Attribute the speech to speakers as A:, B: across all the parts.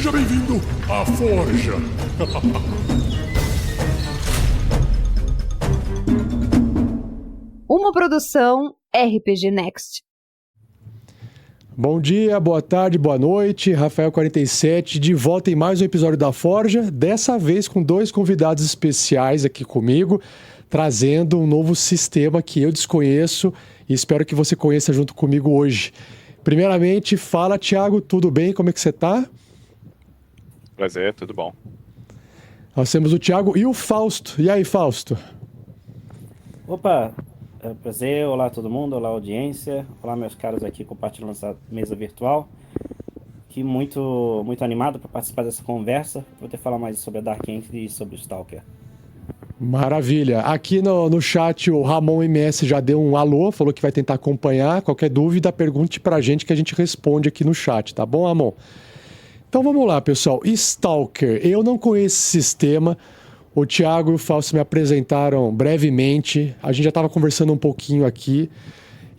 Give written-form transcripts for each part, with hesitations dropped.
A: Seja bem-vindo à Forja.
B: Uma produção RPG Next.
C: Bom dia, boa tarde, boa noite. Rafael47 de volta em mais um episódio da Forja. Dessa vez com 2 convidados especiais aqui comigo, trazendo um novo sistema que eu desconheço e espero que você conheça junto comigo hoje. Primeiramente, fala, Thiago, tudo bem? Como é que você tá?
D: Prazer, tudo bom.
C: Nós temos o Thiago e o Fausto. E aí, Fausto?
E: Opa, prazer, olá todo mundo, olá audiência, olá meus caros aqui compartilhando essa mesa virtual. Aqui muito animado para participar dessa conversa, poder falar mais sobre a Dark Entity e sobre o Stalker.
C: Maravilha. Aqui no chat o Ramon MS já deu um alô, falou que vai tentar acompanhar. Qualquer dúvida, pergunte pra gente que a gente responde aqui no chat, tá bom, Ramon? Então vamos lá, pessoal. Stalker, eu não conheço esse sistema. O Thiago e o Fausto me apresentaram brevemente. A gente já estava conversando um pouquinho aqui.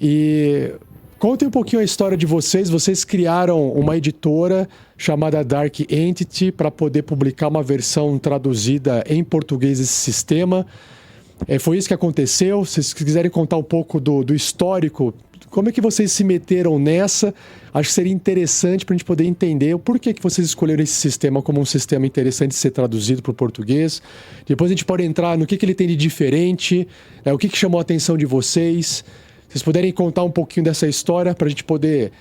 C: E contem um pouquinho a história de vocês. Vocês criaram uma editora chamada Dark Entity para poder publicar uma versão traduzida em português desse sistema. Foi isso que aconteceu? Se vocês quiserem contar um pouco do histórico, como é que vocês se meteram nessa? Acho que seria interessante para a gente poder entender o porquê que vocês escolheram esse sistema como um sistema interessante de ser traduzido para o português. Depois a gente pode entrar no que ele tem de diferente, o que chamou a atenção de vocês. Se vocês puderem contar um pouquinho dessa história para a gente poder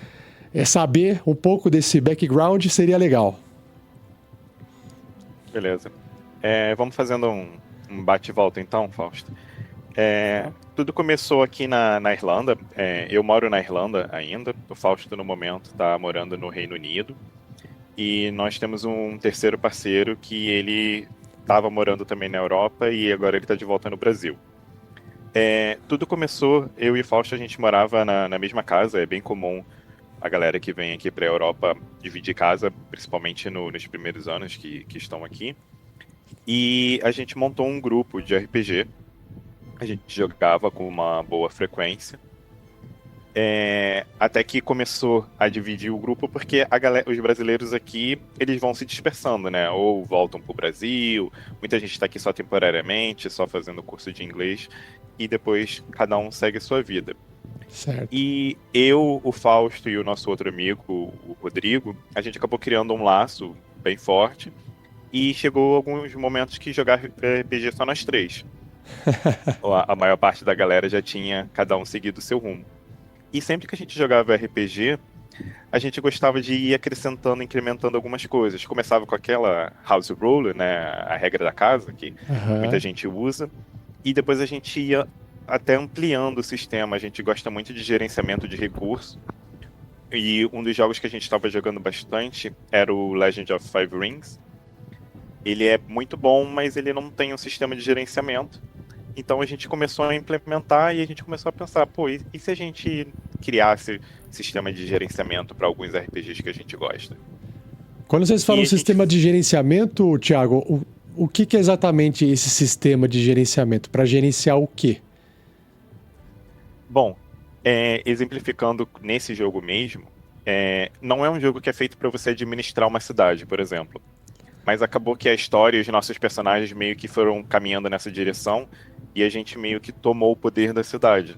C: saber um pouco desse background, seria legal.
D: Beleza. Vamos fazendo um bate-volta então, Fausto. Tudo começou aqui na Irlanda. Eu moro na Irlanda ainda. O Fausto, no momento, está morando no Reino Unido. E nós temos um terceiro parceiro que ele estava morando também na Europa e agora ele está de volta no Brasil. Tudo começou, eu e o Fausto, a gente morava na mesma casa. É bem comum a galera que vem aqui para a Europa dividir casa, principalmente nos primeiros anos que estão aqui. E a gente montou um grupo de RPG. A gente jogava com uma boa frequência. Até que começou a dividir o grupo, porque os brasileiros aqui, eles vão se dispersando, né? Ou voltam pro Brasil, muita gente está aqui só temporariamente, só fazendo curso de inglês, e depois cada um segue a sua vida.
C: Certo.
D: E eu, o Fausto e o nosso outro amigo, o Rodrigo, a gente acabou criando um laço bem forte, e chegou alguns momentos que jogar RPG só nós 3. A maior parte da galera já tinha cada um seguido o seu rumo. E sempre que a gente jogava RPG, a gente gostava de ir acrescentando, incrementando algumas coisas. Começava com aquela house rule, né, a regra da casa, que muita gente usa. E depois a gente ia até ampliando o sistema. A gente gosta muito de gerenciamento de recursos. E um dos jogos que a gente estava jogando bastante era o Legend of Five Rings. Ele é muito bom, mas ele não tem um sistema de gerenciamento. Então a gente começou a implementar e a gente começou a pensar, e se a gente criasse sistema de gerenciamento para alguns RPGs que a gente gosta?
C: Quando vocês falam sistema de gerenciamento, Thiago, o que é exatamente esse sistema de gerenciamento? Para gerenciar o quê?
D: Bom, exemplificando nesse jogo mesmo, não é um jogo que é feito para você administrar uma cidade, por exemplo. Mas acabou que a história e os nossos personagens meio que foram caminhando nessa direção e a gente meio que tomou o poder da cidade.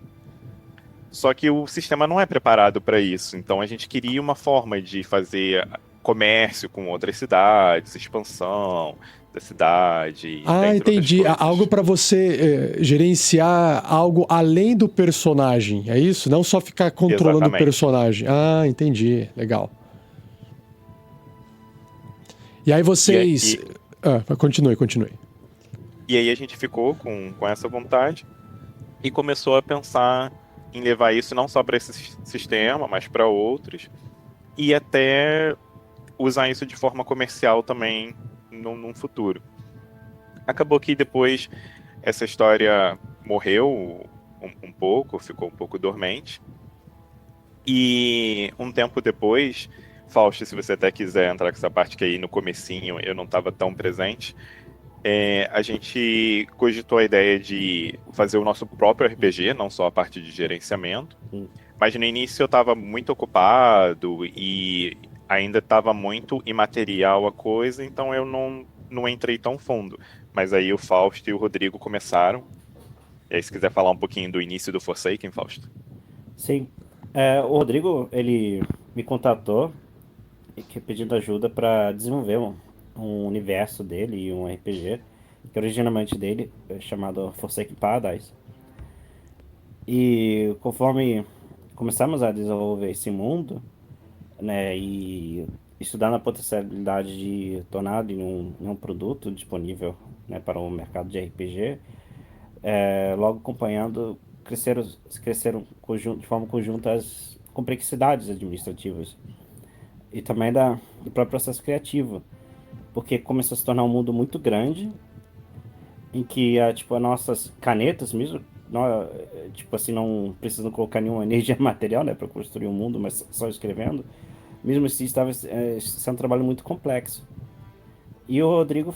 D: Só que o sistema não é preparado para isso, então a gente queria uma forma de fazer comércio com outras cidades, expansão da cidade.
C: Entendi. Algo para você gerenciar algo além do personagem, é isso? Não só ficar controlando Exatamente. O personagem. Entendi. Legal. E aí vocês... Continue.
D: E aí a gente ficou com essa vontade e começou a pensar em levar isso não só para esse sistema, mas para outros. E até usar isso de forma comercial também num futuro. Acabou que depois essa história morreu um pouco, ficou um pouco dormente. E um tempo depois... Fausto, se você até quiser entrar com essa parte que aí no comecinho eu não estava tão presente, a gente cogitou a ideia de fazer o nosso próprio RPG, não só a parte de gerenciamento, mas no início eu estava muito ocupado e ainda estava muito imaterial a coisa, então eu não entrei tão fundo. Mas aí o Fausto e o Rodrigo começaram. E aí, se quiser falar um pouquinho do início do Forsaken, Fausto.
E: Sim. O Rodrigo, ele me contatou pedindo ajuda para desenvolver um universo dele e um RPG, que originalmente dele é chamado Forsaken Paradise. E conforme começamos a desenvolver esse mundo, né, e estudando a potencialidade de torná-lo em um produto disponível, né, para o mercado de RPG, logo acompanhando, cresceram de forma conjunta as complexidades administrativas e também do próprio processo criativo, porque começou a se tornar um mundo muito grande, em que tipo, as nossas canetas mesmo, tipo assim, não precisam colocar nenhuma energia material, né, para construir um mundo, mas só escrevendo. Mesmo assim, estava sendo um trabalho muito complexo. E o Rodrigo,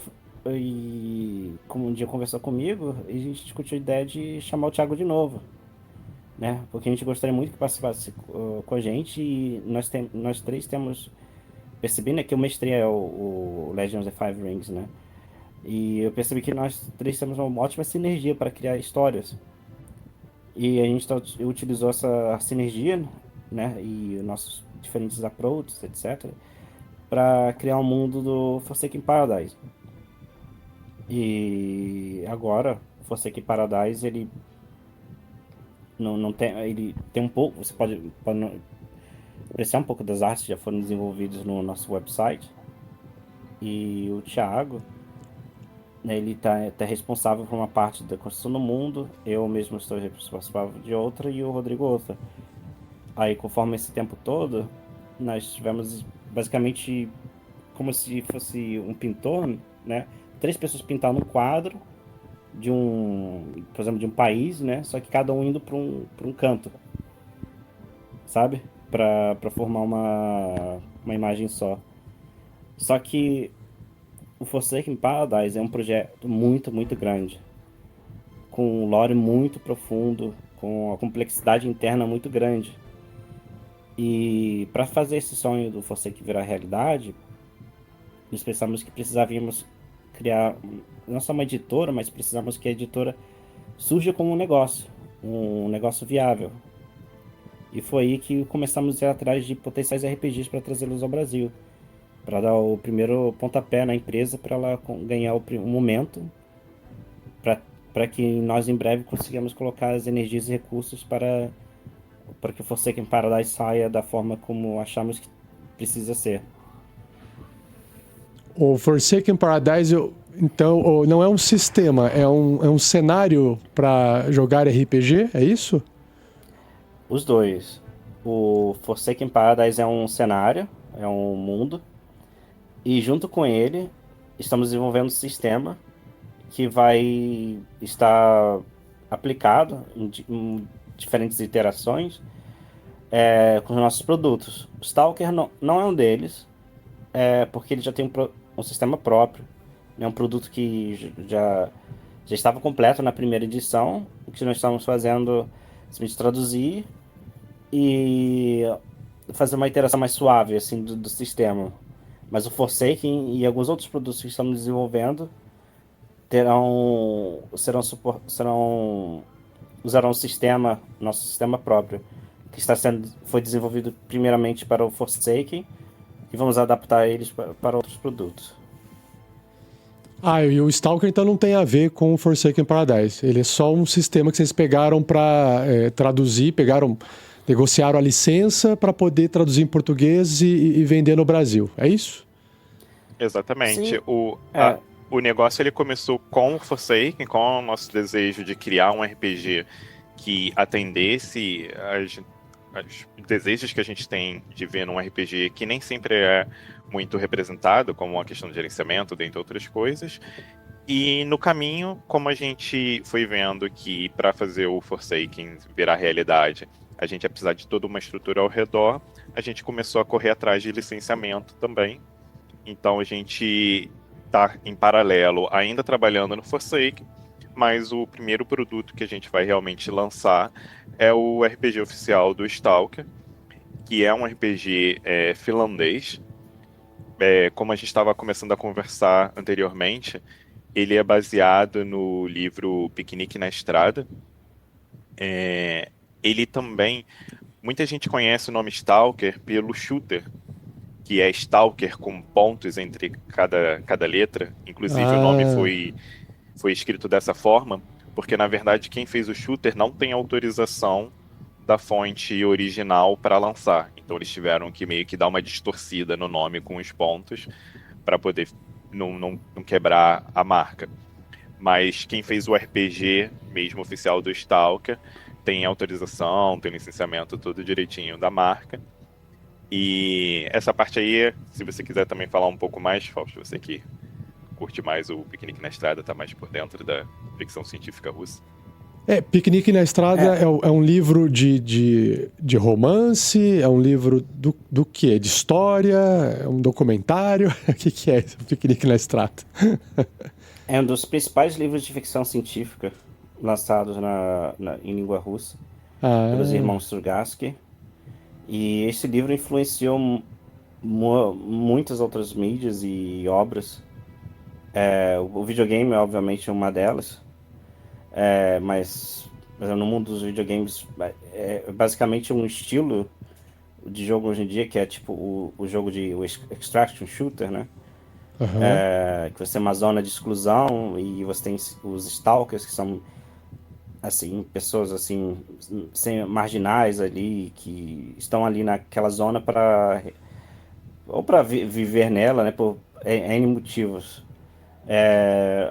E: como um dia conversou comigo, a gente discutiu a ideia de chamar o Thiago de novo, né? Porque a gente gostaria muito que participasse com a gente, e nós três temos, percebi, né, que o mestre é o Legends of the Five Rings, né? E eu percebi que nós três temos uma ótima sinergia para criar histórias. E a gente utilizou essa sinergia, né, e nossos diferentes approaches, etc., para criar um mundo do Forsaken Paradise. E agora, o Forsaken Paradise, ele não tem, ele tem um pouco, você pode apreciar um pouco das artes que já foram desenvolvidas no nosso website. E o Thiago, né, ele tá responsável por uma parte da construção do mundo, eu mesmo estou responsável de outra e o Rodrigo outra. Aí, conforme esse tempo todo, nós tivemos basicamente como se fosse um pintor, né? 3 pessoas pintaram um quadro de por exemplo, de um país, né? Só que cada um indo para um canto, sabe? Para formar uma imagem só. Só que o Forsaken Paradise é um projeto muito, muito grande, com um lore muito profundo, com a complexidade interna muito grande. E para fazer esse sonho do Forsaken virar realidade, nós pensamos que precisaríamos criar não só uma editora, mas precisamos que a editora surja como um negócio viável. E foi aí que começamos a ir atrás de potenciais RPGs para trazê-los ao Brasil, para dar o primeiro pontapé na empresa, para ela ganhar o momento, para que nós em breve consigamos colocar as energias e recursos para que o Forsaken Paradise saia da forma como achamos que precisa ser.
C: O Forsaken Paradise, então, não é um sistema, é um cenário para jogar RPG, é isso?
E: Os dois. O Forsaken Paradise é um cenário, é um mundo, e junto com ele estamos desenvolvendo um sistema que vai estar aplicado em diferentes iterações com os nossos produtos. O Stalker não é um deles, porque ele já tem um sistema próprio. É um produto que já estava completo na primeira edição. O que nós estamos fazendo é simplesmente traduzir e fazer uma iteração mais suave assim, do sistema. Mas o Forsaken e alguns outros produtos que estamos desenvolvendo usarão nosso sistema próprio, que foi desenvolvido primeiramente para o Forsaken, e vamos adaptar eles para outros produtos.
C: E o Stalker então não tem a ver com o Forsaken Paradise. Ele é só um sistema que vocês pegaram para traduzir, negociaram a licença para poder traduzir em português e vender no Brasil. É isso?
D: Exatamente.
E: Sim.
D: O negócio ele começou com o Forsaken, com o nosso desejo de criar um RPG que atendesse os desejos que a gente tem de ver num RPG que nem sempre é muito representado, como a questão de gerenciamento, dentre outras coisas. E no caminho, como a gente foi vendo que para fazer o Forsaken virar realidade, a gente ia precisar de toda uma estrutura ao redor, a gente começou a correr atrás de licenciamento também. Então a gente está em paralelo ainda trabalhando no Forsaken, mas o primeiro produto que a gente vai realmente lançar é o RPG oficial do Stalker. que é um RPG finlandês. Como a gente estava começando a conversar anteriormente, ele é baseado no livro Piquenique na Estrada. Ele também... Muita gente conhece o nome Stalker pelo shooter, que é Stalker com pontos entre cada letra. Inclusive o nome foi escrito dessa forma, porque na verdade quem fez o shooter não tem autorização da fonte original para lançar. Então eles tiveram que meio que dar uma distorcida no nome com os pontos para poder não quebrar a marca. Mas quem fez o RPG mesmo oficial do Stalker tem autorização, tem licenciamento tudo direitinho da marca. E essa parte aí, se você quiser também falar um pouco mais, Fausto, você que curte mais o Piquenique na Estrada, tá mais por dentro da ficção científica russa.
C: Piquenique na Estrada é um livro de romance, é um livro do quê? De história? É um documentário? O que é esse Piquenique na Estrada?
E: É um dos principais livros de ficção científica lançados em língua russa, pelos irmãos Strugatsky. E esse livro influenciou muitas outras mídias e obras. O videogame, obviamente, é uma delas. Mas no mundo dos videogames, é basicamente um estilo de jogo hoje em dia, que é tipo o jogo o Extraction Shooter, né? Uhum. Que você tem uma zona de exclusão e você tem os Stalkers, que são assim, pessoas assim, marginais ali, que estão ali naquela zona para viver nela, né, por N motivos.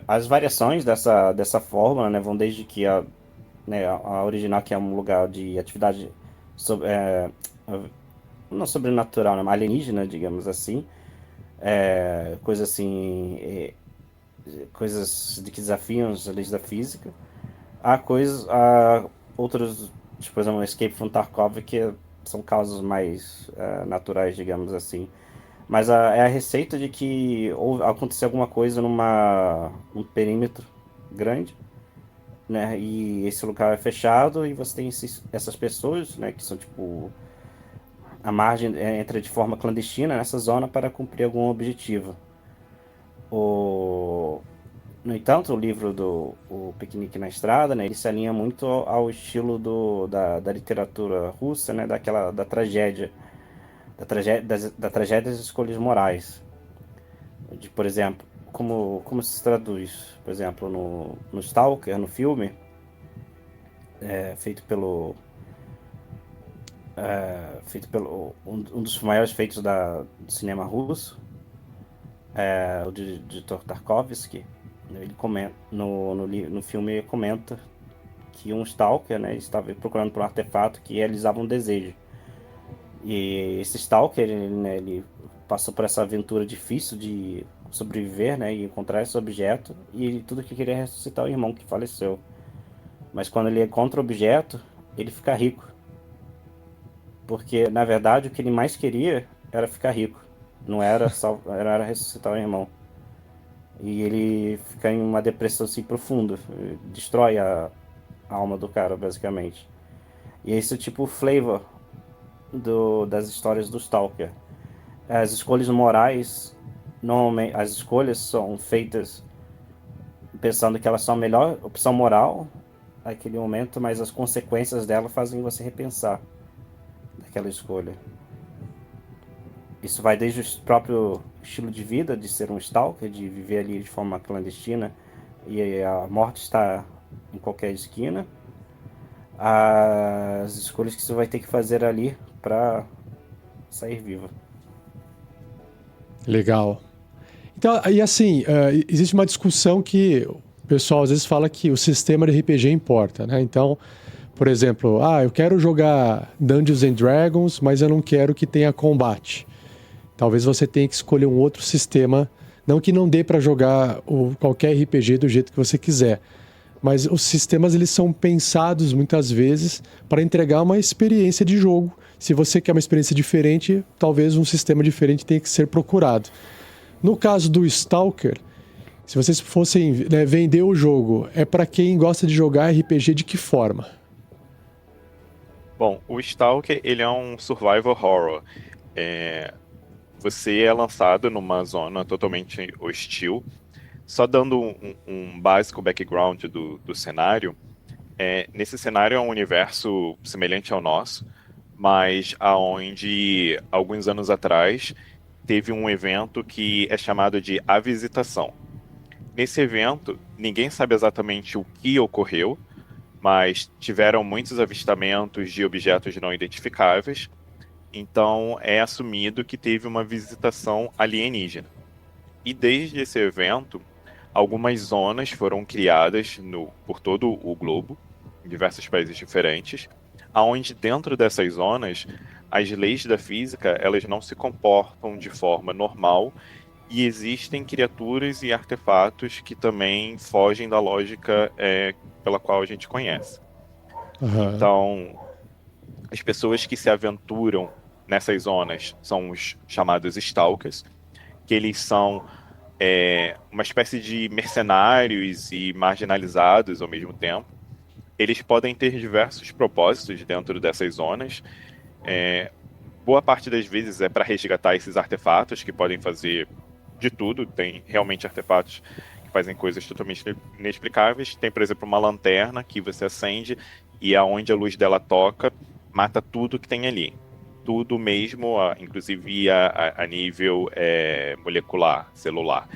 E: As variações dessa fórmula, né, vão desde que a original, que é um lugar de atividade não sobrenatural, né, mas alienígena, digamos assim, coisas assim, coisas que desafiam as leis da física. Há outros, tipo, por exemplo, Escape from Tarkov, que são casos mais naturais, digamos assim. Mas é a receita de que aconteceu alguma coisa num perímetro grande, né? E esse lugar é fechado e você tem essas pessoas, né? Que são tipo a margem, entra de forma clandestina nessa zona para cumprir algum objetivo. No entanto, o livro o Piquenique na Estrada, né, ele se alinha muito ao estilo da literatura russa, né, da tragédia das escolhas morais. Por exemplo, como se traduz, por exemplo, no Stalker, no filme, feito pelo um dos maiores feitos do cinema russo, o diretor Tarkovsky. Ele comenta, no filme ele comenta que um Stalker, né, estava procurando por um artefato que realizava um desejo. E esse Stalker, ele passou por essa aventura difícil de sobreviver, né, e encontrar esse objeto, e ele tudo que queria é ressuscitar o irmão que faleceu. Mas quando ele encontra o objeto, ele fica rico. Porque, na verdade, o que ele mais queria era ficar rico. Não era ressuscitar o irmão. E ele fica em uma depressão assim profunda, destrói a alma do cara, basicamente. E esse é tipo o flavor das histórias do Stalker. As escolhas morais, normalmente, as escolhas são feitas pensando que elas são a melhor opção moral naquele momento, mas as consequências dela fazem você repensar daquela escolha. Isso vai desde o próprio estilo de vida, de ser um stalker, de viver ali de forma clandestina e a morte está em qualquer esquina, as escolhas que você vai ter que fazer ali para sair vivo.
C: Legal. Então, e assim, existe uma discussão que o pessoal às vezes fala que o sistema de RPG importa, né? Então, por exemplo, eu quero jogar Dungeons and Dragons, mas eu não quero que tenha combate. Talvez você tenha que escolher um outro sistema, não que não dê para jogar qualquer RPG do jeito que você quiser, mas os sistemas eles são pensados muitas vezes para entregar uma experiência de jogo. Se você quer uma experiência diferente, talvez um sistema diferente tenha que ser procurado. No caso do Stalker, se vocês fossem vender o jogo, é para quem gosta de jogar RPG de que forma?
D: Bom, o Stalker, ele é um survival horror. É, Você é lançado numa zona totalmente hostil. Só dando um básico background do cenário, nesse cenário é um universo semelhante ao nosso, mas aonde alguns anos atrás teve um evento que é chamado de A Visitação. Nesse evento, ninguém sabe exatamente o que ocorreu, mas tiveram muitos avistamentos de objetos não identificáveis, então é assumido que teve uma visitação alienígena. E desde esse evento, algumas zonas foram criadas por todo o globo, em diversos países diferentes, aonde dentro dessas zonas, as leis da física elas não se comportam de forma normal e existem criaturas e artefatos que também fogem da lógica pela qual a gente conhece.
C: Aham.
D: Então, as pessoas que se aventuram nessas zonas são os chamados Stalkers, que eles são uma espécie de mercenários e marginalizados ao mesmo tempo. Eles podem ter diversos propósitos dentro dessas zonas. Boa parte das vezes é para resgatar esses artefatos que podem fazer de tudo. Tem realmente artefatos que fazem coisas totalmente inexplicáveis. Tem, por exemplo, uma lanterna que você acende e aonde a luz dela toca, mata tudo que tem ali. Tudo mesmo, inclusive a nível molecular, celular.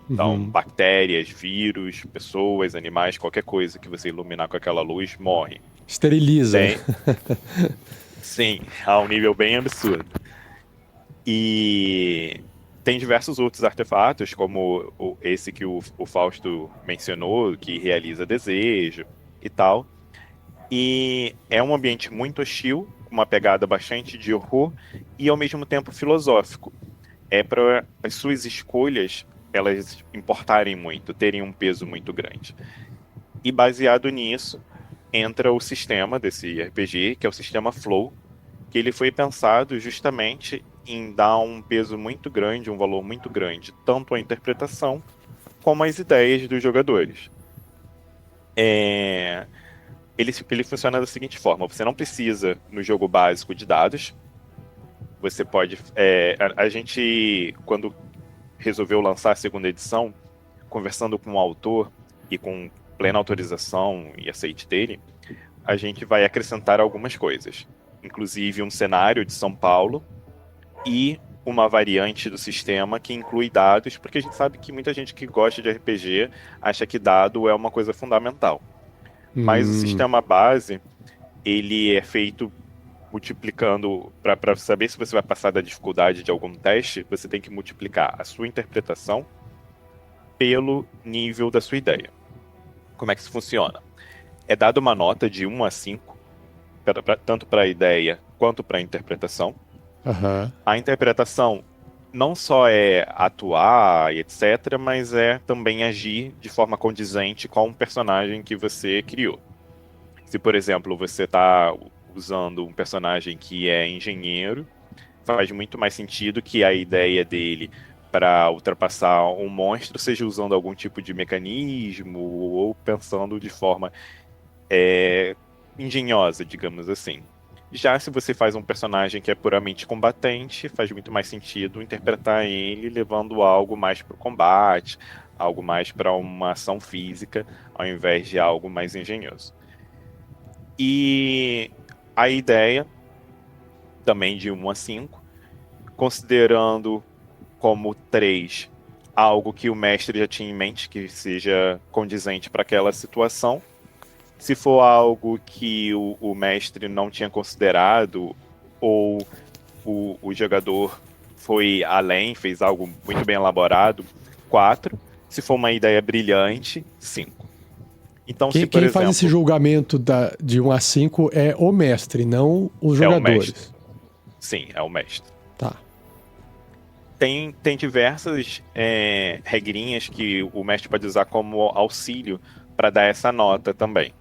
D: Então,
C: Uhum.
D: bactérias, vírus, pessoas, animais, qualquer coisa que você iluminar com aquela luz, morre.
C: Esteriliza.
D: Tem. Sim, a um nível bem absurdo. E tem diversos outros artefatos, como esse que o Fausto mencionou, que realiza desejo e tal. E é um ambiente muito hostil, com uma pegada bastante de horror e ao mesmo tempo filosófico. É para as suas escolhas elas importarem muito, terem um peso muito grande. E baseado nisso, entra o sistema desse RPG, que é o sistema Flow, que ele foi pensado justamente em dar um peso muito grande, um valor muito grande, tanto à interpretação como às ideias dos jogadores. Ele funciona da seguinte forma: você não precisa, no jogo básico, de dados. Você pode. A gente, quando resolveu lançar a segunda edição, conversando com o autor e com plena autorização e aceite dele, a gente vai acrescentar algumas coisas. Inclusive um cenário de São Paulo e uma variante do sistema que inclui dados, porque a gente sabe que muita gente que gosta de RPG acha que dado é uma coisa fundamental. Mas o sistema base, ele é feito multiplicando, para saber se você vai passar da dificuldade de algum teste, você tem que multiplicar a sua interpretação pelo nível da sua ideia. Como é que isso funciona? É dada uma nota de 1 a 5, tanto para a ideia quanto para a interpretação.
C: Aham.
D: A interpretação não só é atuar e etc., mas é também agir de forma condizente com o personagem que você criou. Se, por exemplo, você está usando um personagem que é engenheiro, faz muito mais sentido que a ideia dele para ultrapassar um monstro seja usando algum tipo de mecanismo ou pensando de forma engenhosa, digamos assim. Já se você faz um personagem que é puramente combatente, faz muito mais sentido interpretar ele levando algo mais para o combate, algo mais para uma ação física, ao invés de algo mais engenhoso. E a ideia, também de 1 a 5, considerando como 3 algo que o mestre já tinha em mente, que seja condizente para aquela situação. Se for algo que o mestre não tinha considerado, ou o jogador foi além, fez algo muito bem elaborado, 4. Se for uma ideia brilhante, 5. Então,
C: Quem,
D: se, por
C: quem
D: exemplo,
C: faz esse julgamento de 1 a 5 é o mestre, não os
D: É o
C: jogadores.
D: mestre. Sim, é o mestre.
C: Tá.
D: Tem diversas regrinhas que o mestre pode usar como auxílio para dar essa nota também.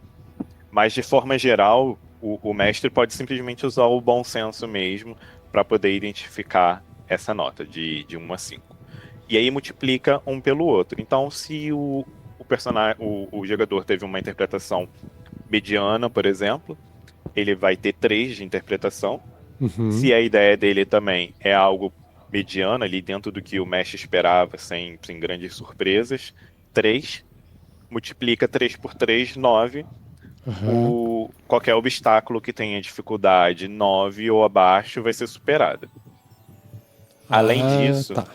D: Mas, de forma geral, o mestre pode simplesmente usar o bom senso mesmo para poder identificar essa nota de 1 a 5. E aí multiplica um pelo outro. Então, se o jogador teve uma interpretação mediana, por exemplo, ele vai ter 3 de interpretação.
C: Uhum.
D: Se a ideia dele também é algo mediano, ali dentro do que o mestre esperava, sem grandes surpresas, 3. Multiplica 3 por 3, 9.
C: Uhum.
D: Qualquer obstáculo que tenha dificuldade 9 ou abaixo vai ser superado. Além disso,
C: Tá.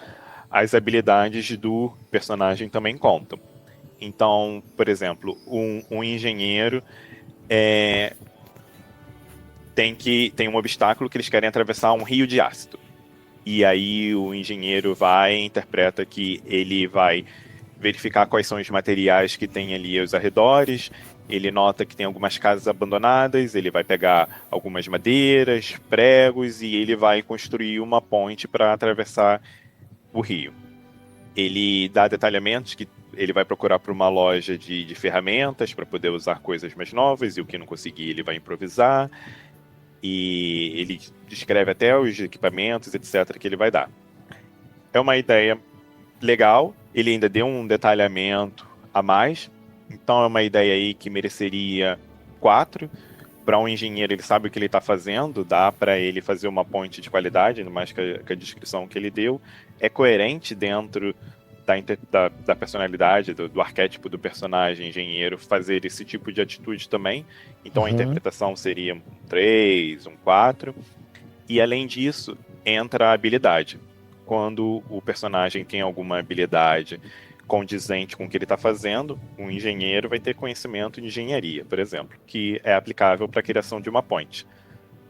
D: as habilidades do personagem também contam. Então, por exemplo, um engenheiro tem um obstáculo que eles querem atravessar um rio de ácido. E aí o engenheiro interpreta que ele vai verificar quais são os materiais que tem ali aos arredores. Ele nota que tem algumas casas abandonadas, ele vai pegar algumas madeiras, pregos, e ele vai construir uma ponte para atravessar o rio. Ele dá detalhamentos que ele vai procurar por uma loja de ferramentas para poder usar coisas mais novas, e o que não conseguir ele vai improvisar. E ele descreve até os equipamentos, etc., que ele vai dar. É uma ideia legal, ele ainda deu um detalhamento a mais, então é uma ideia aí que mereceria 4. Para um engenheiro, ele sabe o que ele está fazendo, dá para ele fazer uma ponte de qualidade, ainda mais que a descrição que ele deu. É coerente dentro da personalidade, do arquétipo do personagem engenheiro, fazer esse tipo de atitude também. Então a interpretação seria um 3, um 4. E além disso, entra a habilidade. Quando o personagem tem alguma habilidade condizente com o que ele está fazendo, um engenheiro vai ter conhecimento de engenharia, por exemplo, que é aplicável para a criação de uma ponte.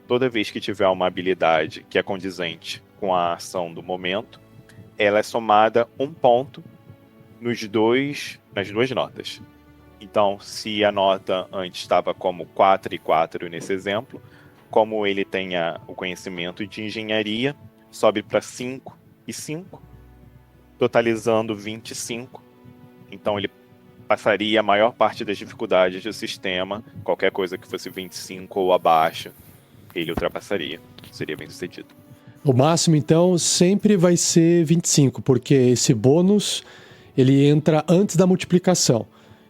D: Toda vez que tiver uma habilidade que é condizente com a ação do momento, ela é somada 1 ponto nas 2 notas. Então, se a nota antes estava como 4 e 4 nesse exemplo, como ele tenha o conhecimento de engenharia, sobe para 5 e 5, totalizando 25. Então ele passaria a maior parte das dificuldades do sistema, qualquer coisa que fosse 25 ou abaixo, ele ultrapassaria. Seria bem sucedido.
C: O máximo, então, sempre vai ser 25, porque esse bônus, ele entra antes da multiplicação.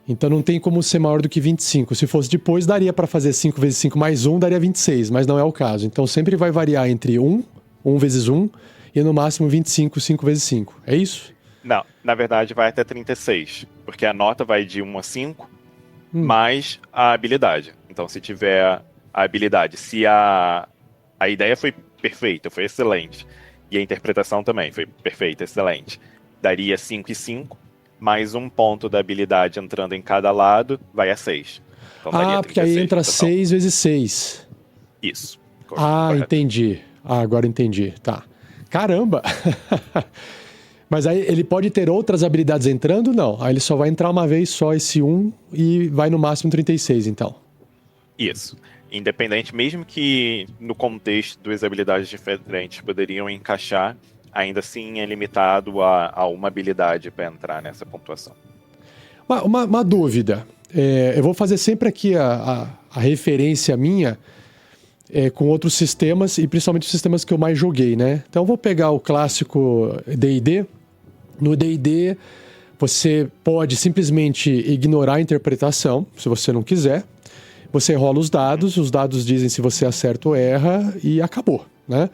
C: Então não tem como ser maior do que 25. Se fosse depois, daria para fazer 5 vezes 5 mais 1, daria 26, mas não é o caso. Então sempre vai variar entre 1 vezes 1, e no máximo 25, 5 vezes 5. É isso?
D: Não, na verdade vai até 36, porque a nota vai de 1 a 5, mais a habilidade. Então se tiver a habilidade, se a ideia foi perfeita, foi excelente, e a interpretação também foi perfeita, excelente, daria 5 e 5, mais 1 ponto da habilidade entrando em cada lado, vai a 6. Então,
C: porque aí entra 6 vezes 6.
D: Isso.
C: Correto. Entendi. Agora entendi. Tá. Caramba! Mas aí ele pode ter outras habilidades entrando? Não. Aí ele só vai entrar uma vez só esse 1 e vai no máximo 36, então.
D: Isso. Independente, mesmo que no contexto duas habilidades diferentes poderiam encaixar, ainda assim é limitado a uma habilidade para entrar nessa pontuação.
C: Uma dúvida. Eu vou fazer sempre aqui a referência minha com outros sistemas, e principalmente os sistemas que eu mais joguei, né? Então eu vou pegar o clássico D&D. No D&D, você pode simplesmente ignorar a interpretação, se você não quiser. Você rola os dados dizem se você acerta ou erra, e acabou, né?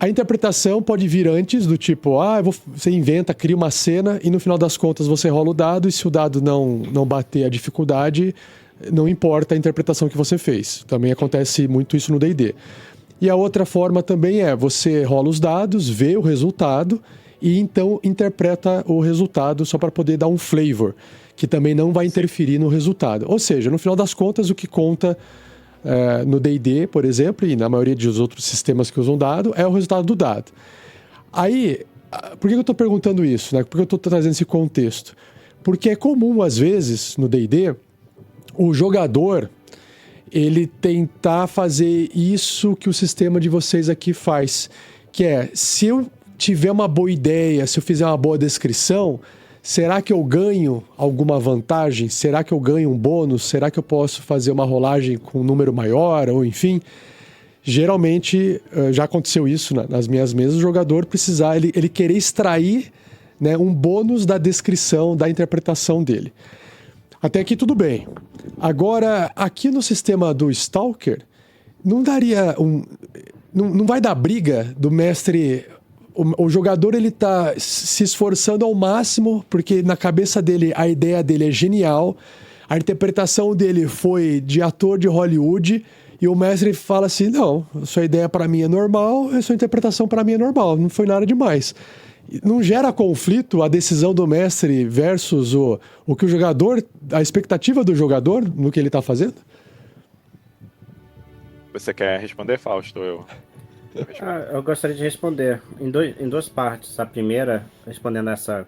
C: A interpretação pode vir antes, do tipo, você inventa, cria uma cena, e no final das contas você rola o dado, e se o dado não bater a dificuldade, não importa a interpretação que você fez. Também acontece muito isso no D&D. E a outra forma também você rola os dados, vê o resultado, e então interpreta o resultado só para poder dar um flavor, que também não vai interferir no resultado. Ou seja, no final das contas, o que conta no D&D, por exemplo, e na maioria dos outros sistemas que usam dado, é o resultado do dado. Aí, por que eu estou perguntando isso, né? Por que eu estou trazendo esse contexto? Porque é comum, às vezes, no D&D, o jogador ele tentar fazer isso que o sistema de vocês aqui faz, que é, se eu tiver uma boa ideia, se eu fizer uma boa descrição, será que eu ganho alguma vantagem? Será que eu ganho um bônus? Será que eu posso fazer uma rolagem com um número maior? Ou enfim, geralmente já aconteceu isso nas minhas mesas, o jogador precisar, ele querer extrair, né, um bônus da descrição, da interpretação dele. Até aqui tudo bem. Agora, aqui no sistema do Stalker, não daria não vai dar briga do mestre. O jogador ele tá se esforçando ao máximo, porque na cabeça dele a ideia dele é genial, a interpretação dele foi de ator de Hollywood, e o mestre fala assim: não, a sua ideia para mim é normal, a sua interpretação para mim é normal, não foi nada demais. Não gera conflito a decisão do mestre versus o que o jogador, a expectativa do jogador no que ele está fazendo?
D: Você quer responder, Fausto?
E: Eu gostaria de responder em duas partes. A primeira, respondendo essa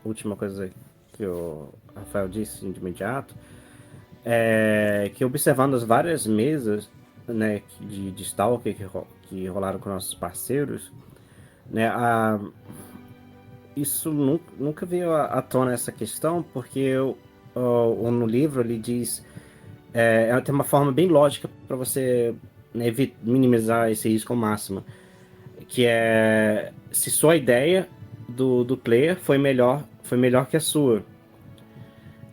E: última coisa que o Rafael disse de imediato, é que observando as várias mesas, né, de Stalker que rolaram com nossos parceiros, né, isso nunca veio à tona essa questão, porque no livro ele diz tem uma forma bem lógica para você, né, minimizar esse risco ao máximo, que é se sua ideia do player foi melhor que a sua.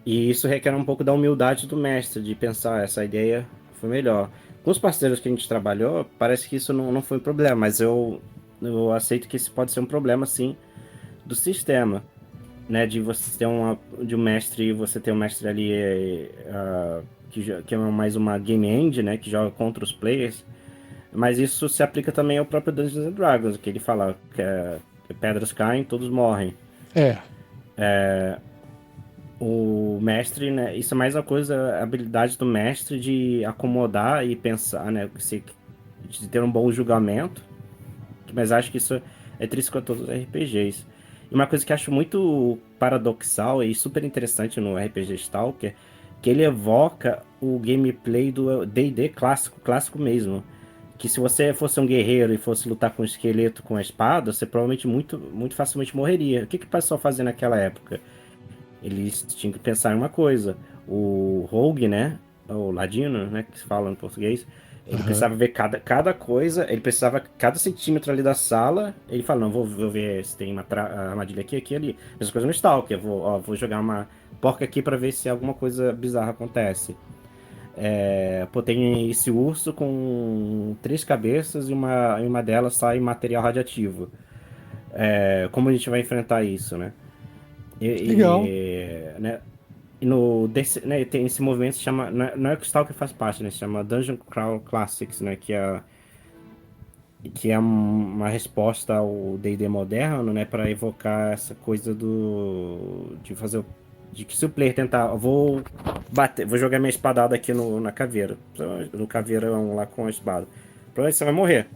E: E isso requer um pouco da humildade do mestre, de pensar, essa ideia foi melhor. Com os parceiros que a gente trabalhou, parece que isso não foi um problema, mas eu aceito que isso pode ser um problema, sim, do sistema, né? De você ter de um mestre, você ter um mestre ali que é mais uma game engine, né? Que joga contra os players, mas isso se aplica também ao próprio Dungeons and Dragons, que ele fala que pedras caem, todos morrem. O mestre, né? Isso é mais uma coisa, a habilidade do mestre de acomodar e pensar, né? De ter um bom julgamento, mas acho que isso é triste com todos os RPGs. E uma coisa que eu acho muito paradoxal e super interessante no RPG Stalker, que ele evoca o gameplay do D&D clássico mesmo. Que se você fosse um guerreiro e fosse lutar com um esqueleto com a espada, você provavelmente muito, muito facilmente morreria. O que o pessoal fazia naquela época? Eles tinham que pensar em uma coisa. O rogue, né? O ladino, né? Que se fala em português. Ele precisava ver cada coisa, ele precisava cada centímetro ali da sala. Ele fala: não, vou ver se tem uma armadilha aqui e ali. Mesma coisa no Stalker, vou jogar uma porca aqui pra ver se alguma coisa bizarra acontece. Tem esse urso com 3 cabeças e uma delas sai material radioativo. Como a gente vai enfrentar isso, né?
C: Legal.
E: Né? Né, tem esse movimento que se chama, não é que o Stalker faz parte, né, se chama Dungeon Crawl Classics, né, que é uma resposta ao D&D moderno, né, para evocar essa coisa de que se o player tentar, vou jogar minha espadada aqui na caveira, no caveirão lá com a espada, provavelmente você vai morrer.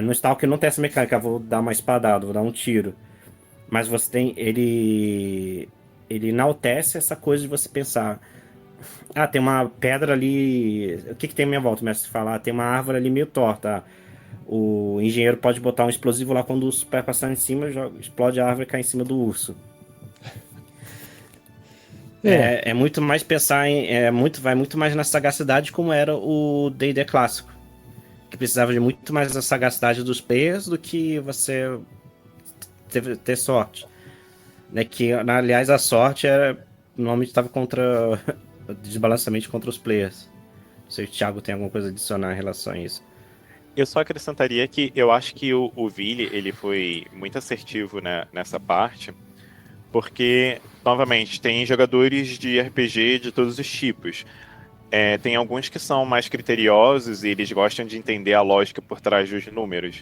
E: No Stalker não tem essa mecânica, vou dar uma espadada, vou dar um tiro, mas você tem ele enaltece essa coisa de você pensar: tem uma pedra ali, o que tem à minha volta? O mestre fala: tem uma árvore ali meio torta. O engenheiro pode botar um explosivo lá, quando o urso vai passar em cima, explode a árvore e cai em cima do urso. É muito mais pensar vai muito mais na sagacidade, como era o D&D clássico, que precisava de muito mais da sagacidade dos players do que você ter sorte. Né, que, aliás, a sorte normalmente estava desbalanceamento contra os players. Não sei se o Thiago tem alguma coisa a adicionar em relação a isso.
D: Eu só acrescentaria que eu acho que o Vili, ele foi muito assertivo, né, nessa parte, porque, novamente, tem jogadores de RPG de todos os tipos. Tem alguns que são mais criteriosos e eles gostam de entender a lógica por trás dos números.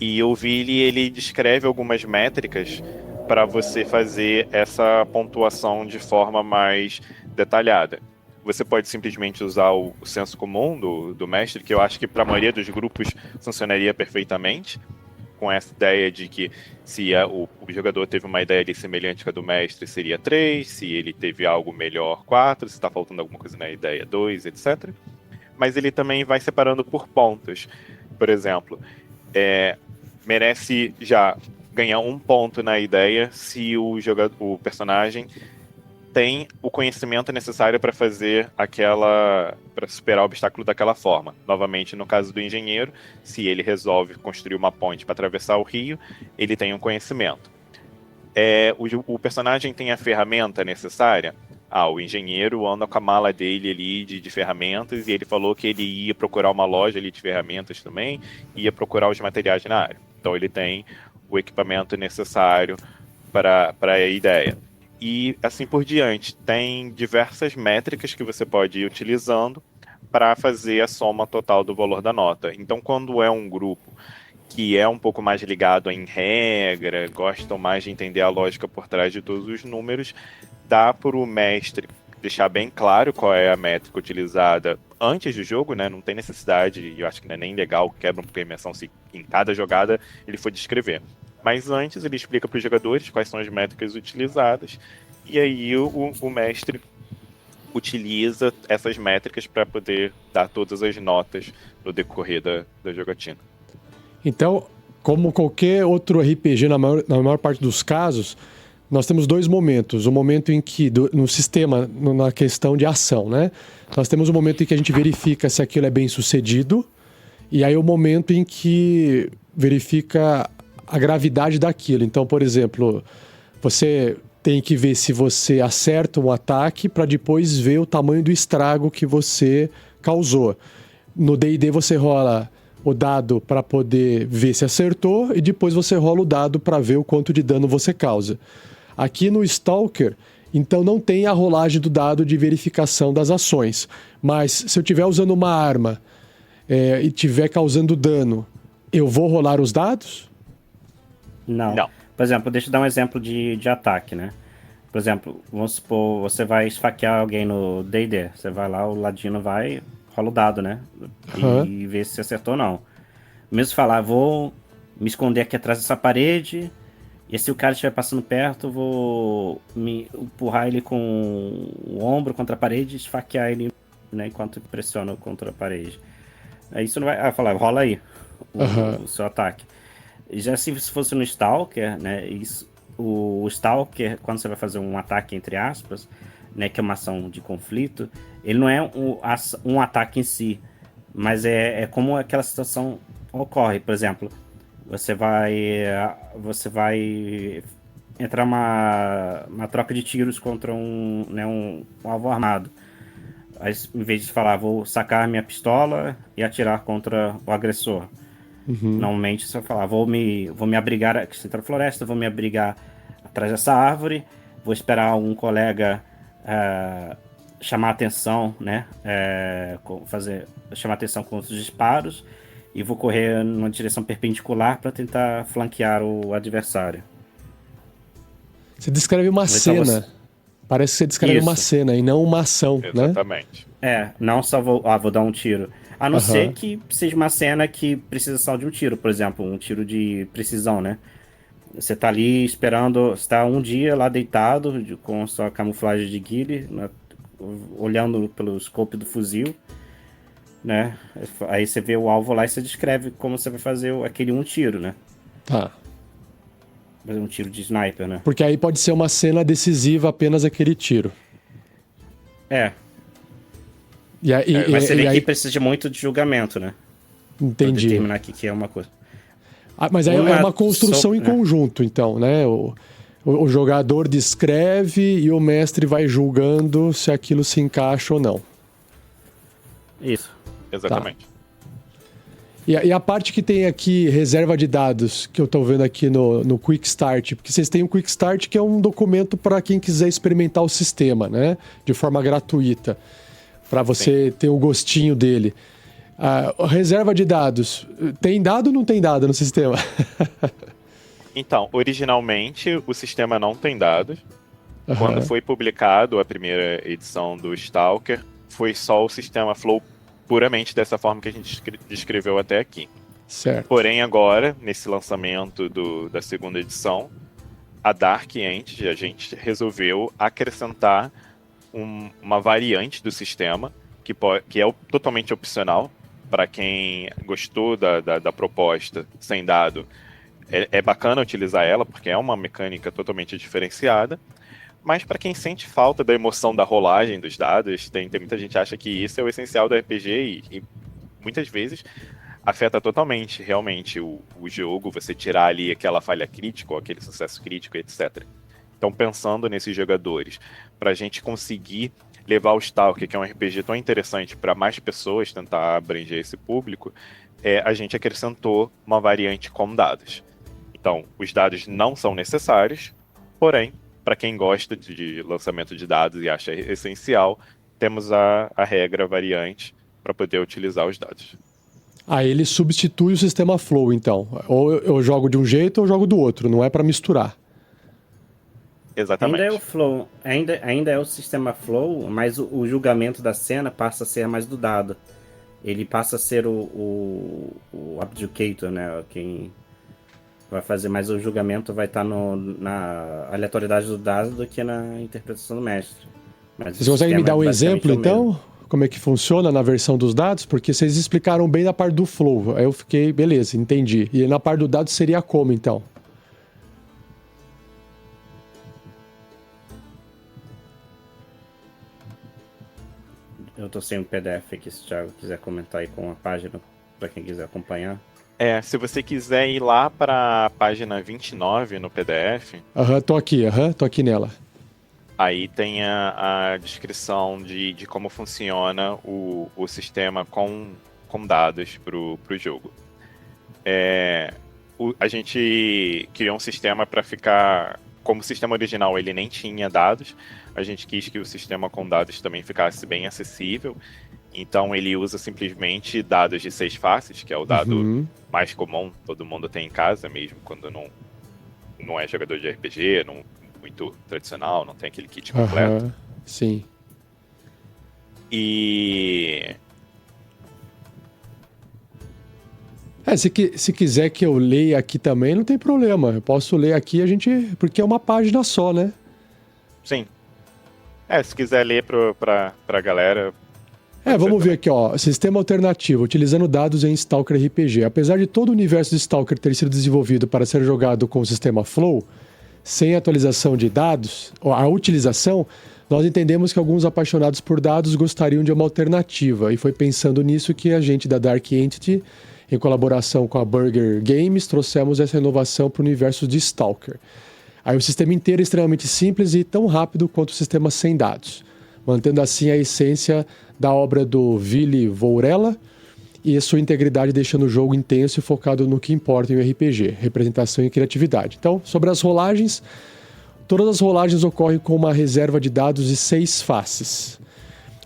D: E o Vili, ele descreve algumas métricas para você fazer essa pontuação de forma mais detalhada. Você pode simplesmente usar o senso comum do mestre, que eu acho que para a maioria dos grupos funcionaria perfeitamente, com essa ideia de que se o jogador teve uma ideia ali semelhante com a do mestre, seria 3, se ele teve algo melhor, 4, se está faltando alguma coisa na ideia, 2, etc. Mas ele também vai separando por pontos. Por exemplo, merece já ganhar 1 ponto na ideia se o personagem tem o conhecimento necessário para fazer para superar o obstáculo daquela forma. Novamente, no caso do engenheiro, se ele resolve construir uma ponte para atravessar o rio, ele tem um conhecimento. O personagem tem a ferramenta necessária? o engenheiro anda com a mala dele ali de ferramentas e ele falou que ele ia procurar uma loja ali de ferramentas também, ia procurar os materiais na área. Então ele tem o equipamento necessário para a ideia. E assim por diante, tem diversas métricas que você pode ir utilizando para fazer a soma total do valor da nota. Então, quando é um grupo que é um pouco mais ligado em regra, gostam mais de entender a lógica por trás de todos os números, dá para o mestre deixar bem claro qual é a métrica utilizada antes do jogo, né? Não tem necessidade, e eu acho que não é nem legal, quebra um pouco a imersão se em cada jogada ele for descrever. Mas antes ele explica para os jogadores quais são as métricas utilizadas, e aí o mestre utiliza essas métricas para poder dar todas as notas no decorrer da jogatina.
C: Então, como qualquer outro RPG, na maior parte dos casos, nós temos dois momentos. O momento em que, no sistema, na questão de ação, né? Nós temos o momento em que a gente verifica se aquilo é bem sucedido, e aí o momento em que verifica a gravidade daquilo. Então, por exemplo, você tem que ver se você acerta um ataque para depois ver o tamanho do estrago que você causou. No D&D você rola o dado para poder ver se acertou e depois você rola o dado para ver o quanto de dano você causa. Aqui no Stalker, então não tem a rolagem do dado de verificação das ações. Mas se eu estiver usando uma arma e estiver causando dano, eu vou rolar os dados?
E: Não. Por exemplo, deixa eu dar um exemplo de ataque, né? Por exemplo, vamos supor, você vai esfaquear alguém no D&D. Você vai lá, o ladino vai, rola o dado, né? E vê se acertou ou não. Mesmo falar, vou me esconder aqui atrás dessa parede, e se o cara estiver passando perto, eu vou me empurrar ele com o ombro contra a parede e esfaquear ele, né? Enquanto pressiono contra a parede. Aí isso não vai... falar, rola aí o seu ataque. Já se fosse no Stalker, né, o Stalker, quando você vai fazer um ataque, entre aspas, né, que é uma ação de conflito, ele não é um ataque em si, mas é como aquela situação ocorre. Por exemplo, você vai entrar uma troca de tiros contra um alvo armado. Aí, em vez de falar, vou sacar minha pistola e atirar contra o agressor. Normalmente você vai falar, vou me abrigar aqui dentro da floresta, vou me abrigar atrás dessa árvore, vou esperar um colega chamar atenção, né? Chamar atenção com os disparos e vou correr numa direção perpendicular para tentar flanquear o adversário.
C: Você descreve uma cena. Parece que você descreve uma cena e não uma ação,
D: Exatamente.
C: né?
E: Não só vou dar um tiro. A não ser que seja uma cena que precisa só de um tiro, por exemplo, um tiro de precisão, né? Você tá ali esperando, você tá um dia lá deitado, com sua camuflagem de ghillie, né, olhando pelo scope do fuzil, né? Aí você vê o alvo lá e você descreve como você vai fazer aquele um tiro, né?
C: Tá.
E: Fazer um tiro de sniper, né?
C: Porque aí pode ser uma cena decisiva apenas aquele tiro.
E: Mas você vê que precisa muito de julgamento, né?
C: Entendi.
E: Pra determinar aqui que é uma coisa.
C: Mas aí é uma construção em conjunto, então, né? O jogador descreve e o mestre vai julgando se aquilo se encaixa ou não.
E: Isso.
D: Exatamente.
C: Tá. E a parte que tem aqui, reserva de dados, que eu tô vendo aqui no Quick Start, porque vocês têm o Quick Start, que é um documento para quem quiser experimentar o sistema, né? De forma gratuita, para você ter o gostinho dele. A reserva de dados, tem dado ou não tem dado no sistema?
D: Então, originalmente o sistema não tem dados. Quando foi publicado a primeira edição do Stalker, foi só o sistema Flow puramente dessa forma que a gente descreveu até aqui.
C: Certo.
D: Porém, agora, nesse lançamento da segunda edição, a Dark Entity, a gente resolveu acrescentar uma variante do sistema, que é totalmente opcional. Para quem gostou da proposta sem dado, é bacana utilizar ela, porque é uma mecânica totalmente diferenciada. Mas para quem sente falta da emoção da rolagem dos dados, tem muita gente que acha que isso é o essencial do RPG e muitas vezes afeta totalmente, realmente, o jogo, você tirar ali aquela falha crítica, ou aquele sucesso crítico, etc. Então, pensando nesses jogadores, pra gente conseguir levar o Stalker, que é um RPG tão interessante para mais pessoas, tentar abranger esse público, a gente acrescentou uma variante com dados. Então, os dados não são necessários, porém, para quem gosta de lançamento de dados e acha essencial, temos a regra variante para poder utilizar os dados.
C: Aí ele substitui o sistema Flow, então. Ou eu jogo de um jeito ou eu jogo do outro, não é para misturar.
D: Exatamente.
E: Ainda é o Flow, ainda é o sistema Flow, mas o julgamento da cena passa a ser mais do dado. Ele passa a ser o Abjudicator, né? Quem vai fazer mais o julgamento vai estar na aleatoriedade do dado do que na interpretação do mestre. Mas
C: Vocês conseguem me dar um exemplo, então?
E: Mesmo.
C: Como é que funciona na versão dos dados? Porque vocês explicaram bem na parte do Flow. Aí eu fiquei, beleza, entendi. E na parte do dado seria como, então?
E: Eu tô sem o PDF aqui, se o Thiago quiser comentar aí com a página, para quem quiser acompanhar.
D: Se você quiser ir lá para a página 29 no PDF,
C: Tô aqui nela.
D: aí tem a descrição de como funciona o sistema com dados para o jogo. A gente criou um sistema para ficar... Como o sistema original ele nem tinha dados, a gente quis que o sistema com dados também ficasse bem acessível. Então ele usa simplesmente dados de 6 faces, que é o dado mais comum, todo mundo tem em casa, mesmo quando não é jogador de RPG, não muito tradicional, não tem aquele kit completo.
C: Sim.
D: E...
C: Se quiser que eu leia aqui também, não tem problema. Eu posso ler aqui, porque é uma página só, né?
D: Sim. Se quiser ler pra galera...
C: Vamos ver aqui, ó. Sistema alternativo, utilizando dados em Stalker RPG. Apesar de todo o universo de Stalker ter sido desenvolvido para ser jogado com o sistema Flow, sem atualização de dados, a utilização, nós entendemos que alguns apaixonados por dados gostariam de uma alternativa. E foi pensando nisso que a gente da Dark Entity, em colaboração com a Burger Games, trouxemos essa inovação para o universo de Stalker. Aí o sistema inteiro é extremamente simples e tão rápido quanto o sistema sem dados, mantendo assim a essência da obra do Ville Vourella e a sua integridade, deixando o jogo intenso e focado no que importa em um RPG, representação e criatividade. Então, sobre as rolagens, todas as rolagens ocorrem com uma reserva de dados de 6 faces,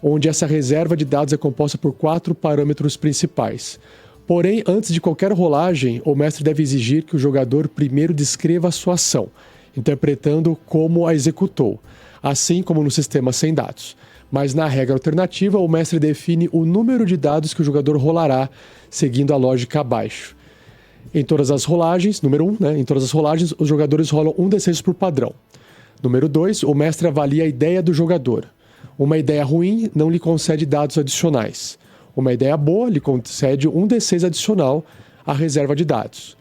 C: onde essa reserva de dados é composta por 4 parâmetros principais. Porém, antes de qualquer rolagem, o mestre deve exigir que o jogador primeiro descreva a sua ação, interpretando como a executou, assim como no sistema sem dados. Mas na regra alternativa, o mestre define o número de dados que o jogador rolará, seguindo a lógica abaixo. Em todas as rolagens, número 1, em todas as rolagens, os jogadores rolam 1d6 por padrão. Número 2, o mestre avalia a ideia do jogador. Uma ideia ruim não lhe concede dados adicionais. Uma ideia boa lhe concede 1d6 adicional à reserva de dados.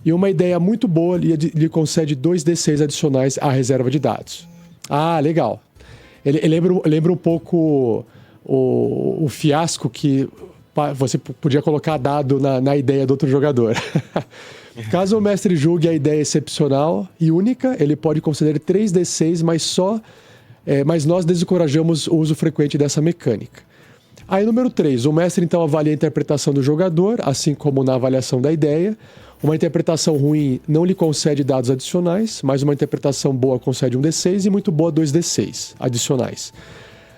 C: E uma ideia muito boa lhe concede 2d6 adicionais à reserva de dados. Ah, legal. Ele lembra um pouco o fiasco que você podia colocar dado na ideia do outro jogador. Caso o mestre julgue a ideia excepcional e única, ele pode conceder 3d6, mas nós desencorajamos o uso frequente dessa mecânica. Aí, número 3, o mestre então avalia a interpretação do jogador, assim como na avaliação da ideia. Uma interpretação ruim não lhe concede dados adicionais, mas uma interpretação boa concede 1d6 e muito boa 2d6 adicionais.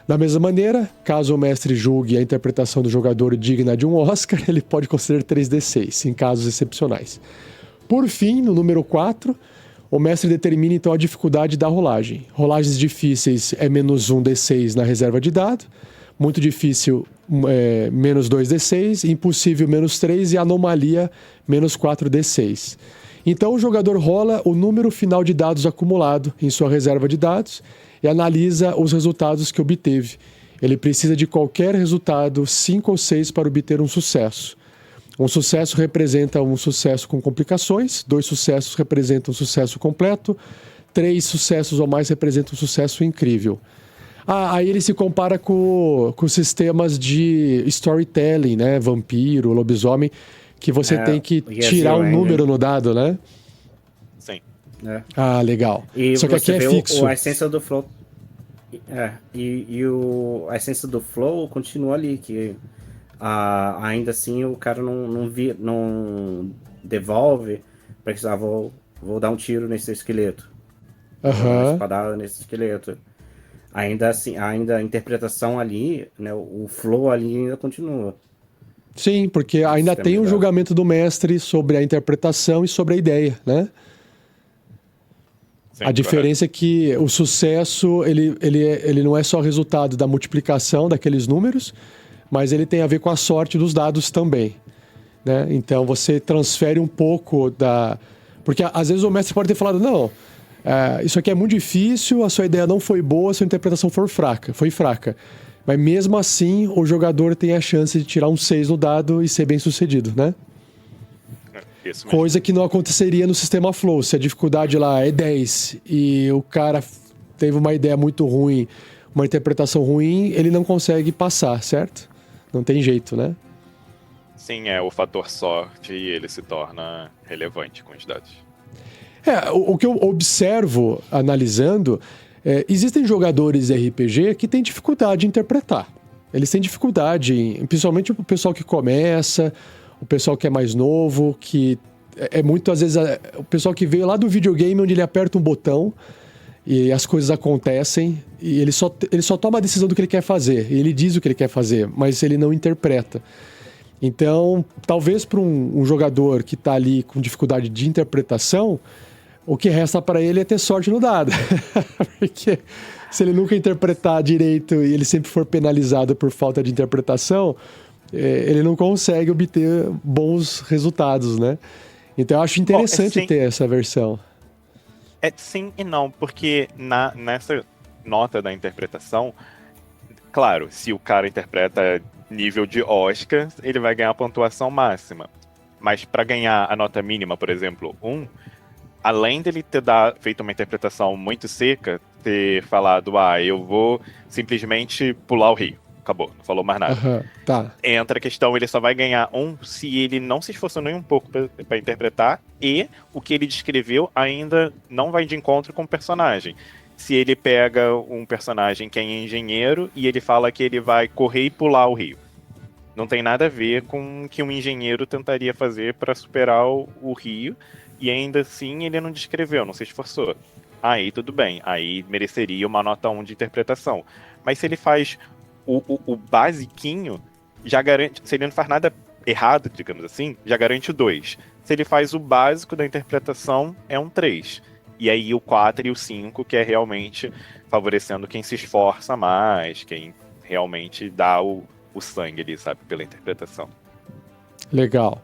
C: Da mesma maneira, caso o mestre julgue a interpretação do jogador digna de um Oscar, ele pode conceder 3d6, em casos excepcionais. Por fim, no número 4, o mestre determina então a dificuldade da rolagem. Rolagens difíceis é menos 1d6 na reserva de dado, muito difícil, menos 2d6, impossível, menos 3 e anomalia, menos 4d6. Então o jogador rola o número final de dados acumulado em sua reserva de dados e analisa os resultados que obteve. Ele precisa de qualquer resultado, 5 ou 6, para obter um sucesso. Um sucesso representa um sucesso com complicações, 2 sucessos representam um sucesso completo, 3 sucessos ou mais representam um sucesso incrível. Aí ele se compara com sistemas de storytelling, né? Vampiro, lobisomem, que você tem que tirar um número no dado, né?
D: Sim.
C: Ah, legal.
E: E
C: só que aqui é fixo.
E: A essência do Flow. A essência do flow continua ali, que ainda assim o cara não devolve para que vou dar um tiro nesse esqueleto, vou dar uma
C: Aham.
E: espadada nesse esqueleto. Ainda assim, ainda a interpretação ali, né, o flow ali ainda continua.
C: Sim, porque
E: O
C: ainda
E: sistema
C: tem
E: de
C: o
E: dados.
C: julgamento do mestre sobre a interpretação e sobre a ideia, né?
D: Sim,
C: A diferença é que o sucesso, ele não é só resultado da multiplicação daqueles números, mas ele tem a ver com a sorte dos dados também, né? Então você transfere um pouco da... Porque às vezes o mestre pode ter falado, não, isso aqui é muito difícil, a sua ideia não foi boa, a sua interpretação foi fraca. Mas mesmo assim, o jogador tem a chance de tirar um 6 no dado e ser bem sucedido, né?
D: Isso mesmo.
C: Coisa que não aconteceria no sistema Flow. Se a dificuldade lá é 10 e o cara teve uma ideia muito ruim, uma interpretação ruim, ele não consegue passar, certo? Não tem jeito, né?
D: Sim, o fator sorte e ele se torna relevante com os dados.
C: O que eu observo analisando, existem jogadores de RPG que têm dificuldade em interpretar. Eles têm dificuldade, principalmente o pessoal que começa, o pessoal que é mais novo, que é muito, às vezes, o pessoal que veio lá do videogame onde ele aperta um botão e as coisas acontecem e ele só toma a decisão do que ele quer fazer. Ele diz o que ele quer fazer, mas ele não interpreta. Então, talvez para um jogador que está ali com dificuldade de interpretação, o que resta para ele é ter sorte no dado. Porque se ele nunca interpretar direito e ele sempre for penalizado por falta de interpretação, ele não consegue obter bons resultados, né? Então eu acho interessante
D: sim.
C: ter essa versão.
D: Sim e não, porque nessa nota da interpretação, claro, se o cara interpreta nível de Oscar, ele vai ganhar a pontuação máxima. Mas para ganhar a nota mínima, por exemplo, 1, além dele ter feito uma interpretação muito seca, ter falado, eu vou simplesmente pular o rio. Acabou, não falou mais nada.
C: Uhum, tá.
D: Entra a questão, ele só vai ganhar 1 se ele não se esforçou nem um pouco para interpretar e o que ele descreveu ainda não vai de encontro com o personagem. Se ele pega um personagem que é engenheiro e ele fala que ele vai correr e pular o rio. Não tem nada a ver com o que um engenheiro tentaria fazer para superar o rio e ainda assim ele não descreveu, não se esforçou. Aí tudo bem, aí mereceria uma nota 1 de interpretação. Mas se ele faz o basiquinho, já garante. Se ele não faz nada errado, digamos assim, já garante o 2. Se ele faz o básico da interpretação, é um 3. E aí o 4 e o 5, que é realmente favorecendo quem se esforça mais, quem realmente dá o sangue ali, sabe, pela interpretação.
C: Legal.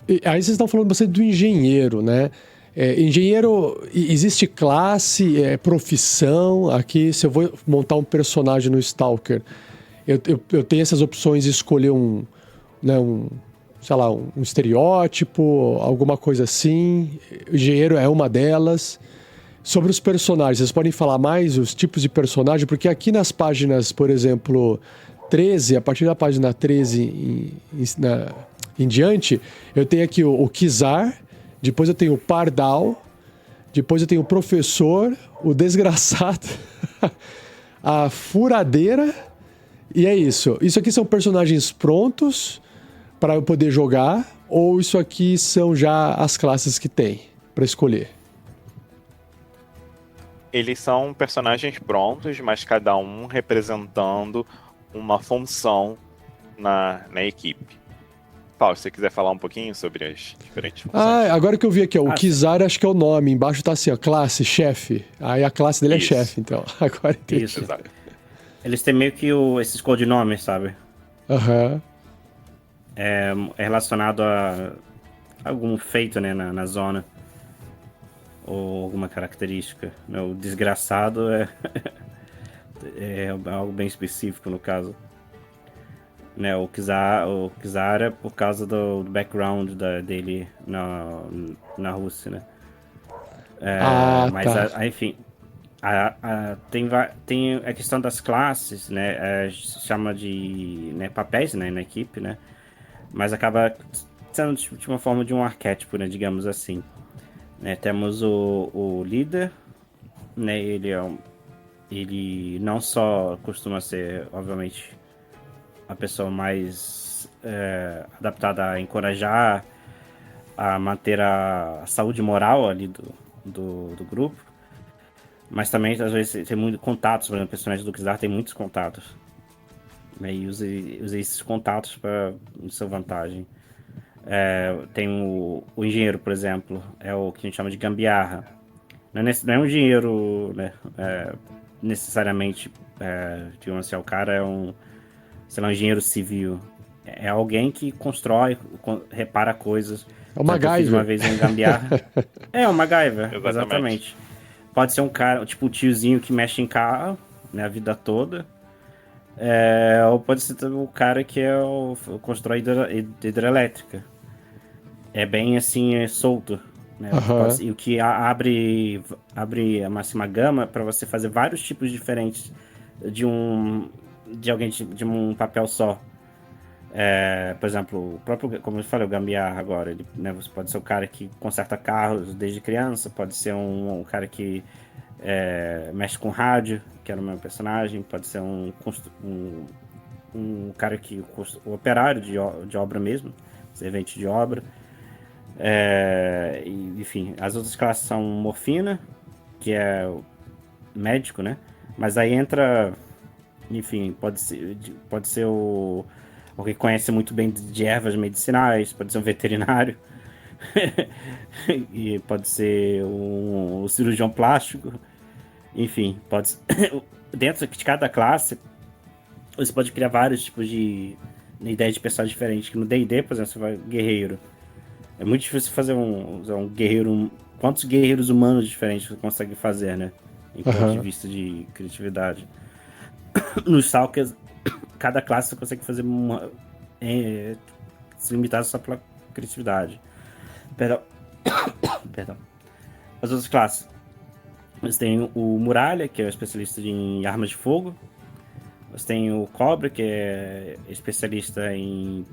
C: E aí vocês estão falando bastante do engenheiro, né? Engenheiro, existe classe, profissão. Aqui, se eu vou montar um personagem no Stalker, eu tenho essas opções de escolher sei lá, um estereótipo, alguma coisa assim. O engenheiro é uma delas. Sobre os personagens, vocês podem falar mais os tipos de personagem? Porque aqui nas páginas, por exemplo, 13, a partir da página 13 em diante, eu tenho aqui o Kizar, depois eu tenho o Pardal, depois eu tenho o Professor, o Desgraçado, a Furadeira, e é isso. Isso aqui são personagens prontos para eu poder jogar, ou isso aqui são já as classes que tem para escolher?
D: Eles são personagens prontos, mas cada um representando uma função na equipe. Paulo, se você quiser falar um pouquinho sobre as diferentes funções.
C: Agora que eu vi aqui, ó, o Kizar acho que é o nome, embaixo tá assim, ó, classe, chefe. Aí a classe dele
D: Isso.
C: é chefe, então. Agora entendi.
E: Isso.
D: Exato.
E: Eles têm meio que esses codinomes, sabe?
C: Aham.
E: É relacionado a algum feito, né, na zona. Ou alguma característica. Né? O desgraçado é algo bem específico, no caso. Né, o Kizar é por causa do background dele na Rússia, né? Mas,
C: tá.
E: enfim, tem a questão das classes, né? Se chama de, né, papéis, né, na equipe, né? Mas acaba sendo de uma forma de um arquétipo, né, digamos assim. Né, temos o líder, né? Ele ele não só costuma ser, obviamente, a pessoa mais adaptada a encorajar, a manter a saúde moral ali do grupo, mas também, às vezes, tem muitos contatos. Por exemplo, o personagem do Kizar tem muitos contatos, né, e usa esses contatos para sua vantagem. Tem o engenheiro, por exemplo, é o que a gente chama de gambiarra. Não é um engenheiro, né, necessariamente, digamos assim, o cara é sei lá, um engenheiro civil. É alguém que constrói, repara coisas.
C: É o MacGyver.
E: Eu fiz uma vez um gambiarra. É o MacGyver,
D: Exatamente.
E: exatamente. Pode ser um cara, tipo o tiozinho que mexe em carro, né, a vida toda. Ou pode ser o cara que constrói hidrelétrica. É bem assim, solto, né?
C: Aham.
E: E o que abre a máxima gama para você fazer vários tipos diferentes de alguém de um papel só. Por exemplo, o próprio, como eu falei, o gambiarra agora, ele, né, você pode ser o cara que conserta carros desde criança, pode ser um cara que mexe com rádio, que era o meu personagem, pode ser um cara o operário de obra mesmo, servente de obra. Enfim, as outras classes são morfina, que é médico, né? Mas aí entra, enfim, pode ser o que conhece muito bem de ervas medicinais, pode ser um veterinário, e pode ser um cirurgião plástico, enfim, dentro de cada classe você pode criar vários tipos de ideias de personagens diferentes. Que no D&D, por exemplo, você vai guerreiro. É muito difícil fazer um guerreiro. Quantos guerreiros humanos diferentes você consegue fazer, né? Em ponto de vista de criatividade. Nos Stalkers, cada classe você consegue fazer se limitar só pela criatividade. Perdão. As outras classes. Você tem o Muralha, que é o especialista em armas de fogo. Você tem o Cobra, que é especialista em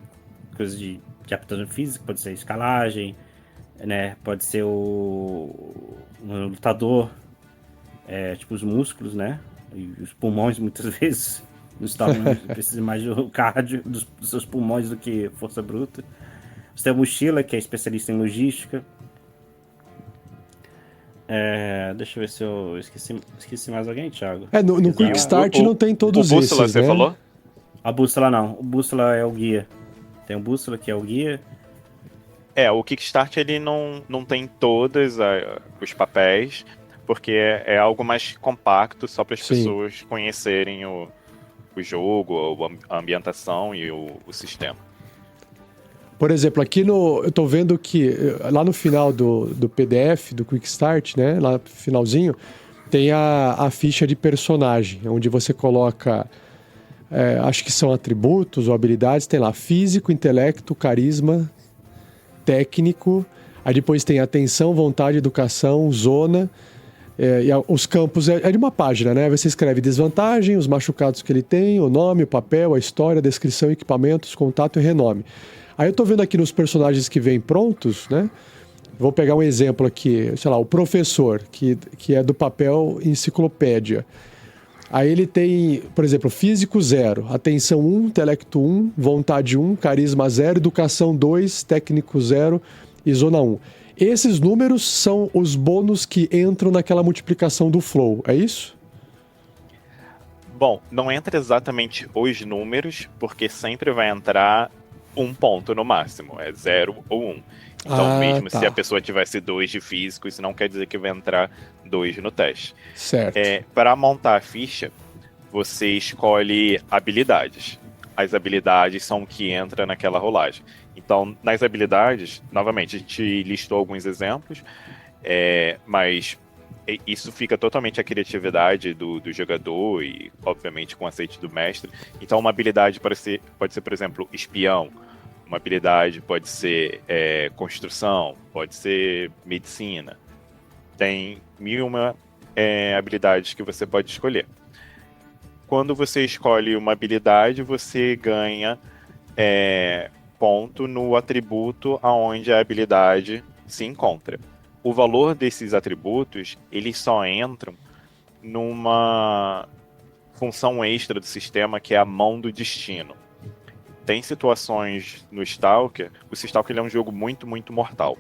E: coisas de aptidão física, pode ser escalagem, né? Pode ser um lutador, tipo os músculos, né? E os pulmões, muitas vezes. No Stalker precisa mais do cardio dos seus pulmões do que força bruta. Você tem a Mochila, que é especialista em logística. Deixa eu ver se eu esqueci mais alguém, Thiago.
C: No Quick Start não tem todos
D: o Bússola,
C: esses,
D: você
C: né?
D: falou?
E: A Bússola não. O Bússola é o guia. Tem o Bússola, que é o guia.
D: O Kickstart ele não tem todos os papéis, porque é algo mais compacto, só para as pessoas conhecerem o jogo, a ambientação e o sistema.
C: Por exemplo, aqui eu tô vendo que lá no final do PDF, do Quick Start, né? Lá no finalzinho, tem a ficha de personagem, onde você coloca, acho que são atributos ou habilidades, tem lá físico, intelecto, carisma, técnico, aí depois tem atenção, vontade, educação, zona, e os campos é de uma página, né? Você escreve desvantagem, os machucados que ele tem, o nome, o papel, a história, a descrição, equipamentos, contato e renome. Aí eu tô vendo aqui nos personagens que vêm prontos, né? Vou pegar um exemplo aqui, sei lá, o professor, que é do papel enciclopédia. Aí ele tem, por exemplo, físico 0, atenção 1, intelecto 1, vontade 1, carisma 0, educação 2, técnico 0 e zona 1. Esses números são os bônus que entram naquela multiplicação do flow, é isso?
D: Bom, não entra exatamente os números, porque sempre vai entrar um ponto no máximo, 0 ou 1. Então, mesmo se a pessoa tivesse 2 de físico, isso não quer dizer que vai entrar 2 no teste.
C: Certo.
D: Para montar a ficha, você escolhe habilidades. As habilidades são o que entra naquela rolagem. Então, nas habilidades, novamente, a gente listou alguns exemplos, mas isso fica totalmente à criatividade do jogador e, obviamente, com o aceite do mestre. Então, uma habilidade pode ser, por exemplo, espião. Uma habilidade pode ser construção, pode ser medicina. Tem 1001 habilidades que você pode escolher. Quando você escolhe uma habilidade, você ganha ponto no atributo aonde a habilidade se encontra. O valor desses atributos, eles só entram numa função extra do sistema que é a mão do destino. Tem situações no Stalker, o Stalker ele é um jogo muito, muito mortal.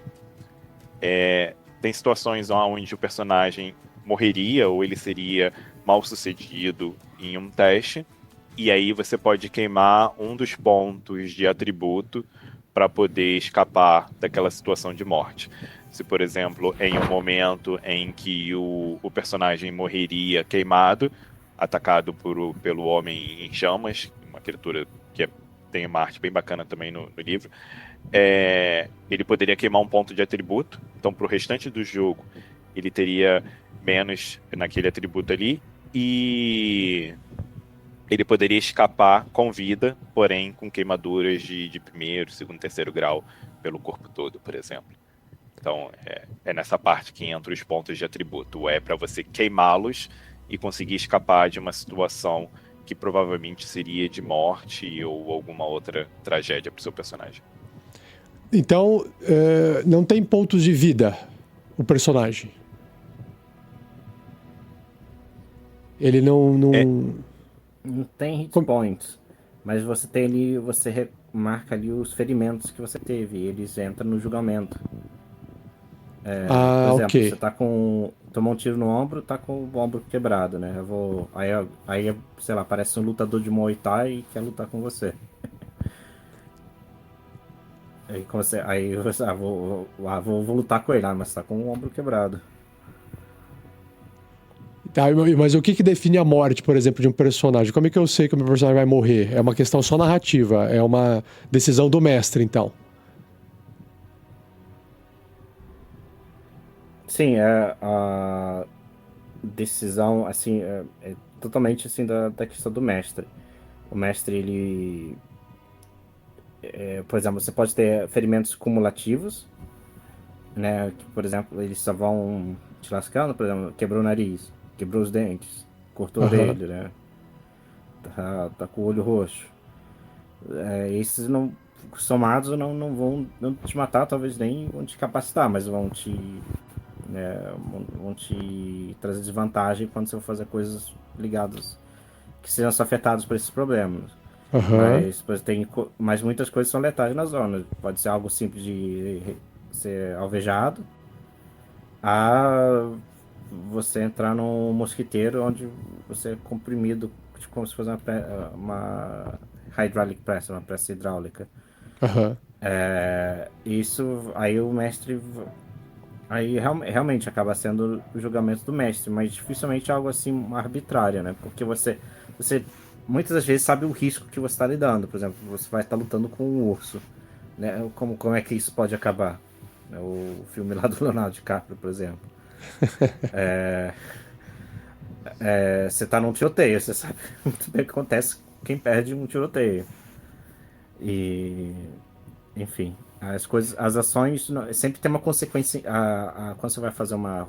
D: Tem situações onde o personagem morreria ou ele seria mal sucedido em um teste, e aí você pode queimar um dos pontos de atributo para poder escapar daquela situação de morte. Se, por exemplo, em um momento em que o personagem morreria queimado, atacado pelo Homem em Chamas, uma criatura que tem uma arte bem bacana também no livro, ele poderia queimar um ponto de atributo, então para o restante do jogo ele teria menos naquele atributo ali, e ele poderia escapar com vida, porém com queimaduras de primeiro, segundo, terceiro grau pelo corpo todo, por exemplo. Então é nessa parte que entra os pontos de atributo, para você queimá-los e conseguir escapar de uma situação que provavelmente seria de morte ou alguma outra tragédia para o seu personagem.
C: Então, não tem pontos de vida o personagem. Ele não...
E: Não tem hit points, mas você tem ali, você marca ali os ferimentos que você teve, e eles entram no julgamento. Por exemplo,
C: ok.
E: você tomou um tiro no ombro, tá com o ombro quebrado, né? Aí, sei lá, parece um lutador de Muay Thai e quer lutar com você. Aí você, vou lutar com ele, mas você tá com o ombro quebrado.
C: Tá, mas o que define a morte, por exemplo, de um personagem? Como é que eu sei que o meu personagem vai morrer? É uma questão só narrativa, é uma decisão do mestre, então.
E: Sim, a decisão, assim, é totalmente, assim, da questão do mestre. O mestre, ele... por exemplo, você pode ter ferimentos cumulativos, né? Que, por exemplo, eles só vão te lascando, por exemplo, quebrou o nariz, quebrou os dentes, cortou a orelha, né? Tá com o olho roxo. Esses não, somados não vão te matar, talvez nem vão te capacitar, mas vão te trazer desvantagem quando você for fazer coisas ligadas que sejam afetadas por esses problemas. Mas muitas coisas são letais na zona. Pode ser algo simples de ser alvejado, a você entrar num mosquiteiro onde você é comprimido como se fosse uma hydraulic press, uma pressa hidráulica. Isso aí o mestre aí realmente acaba sendo o julgamento do mestre, mas dificilmente é algo assim arbitrário, né? Porque você muitas das vezes sabe o risco que você está lidando. Por exemplo, você vai estar lutando com um urso, né? Como é que isso pode acabar? O filme lá do Leonardo DiCaprio, por exemplo. Você está num tiroteio, você sabe muito bem o que acontece quem perde um tiroteio. E, enfim, as ações sempre tem uma consequência. Quando você vai fazer uma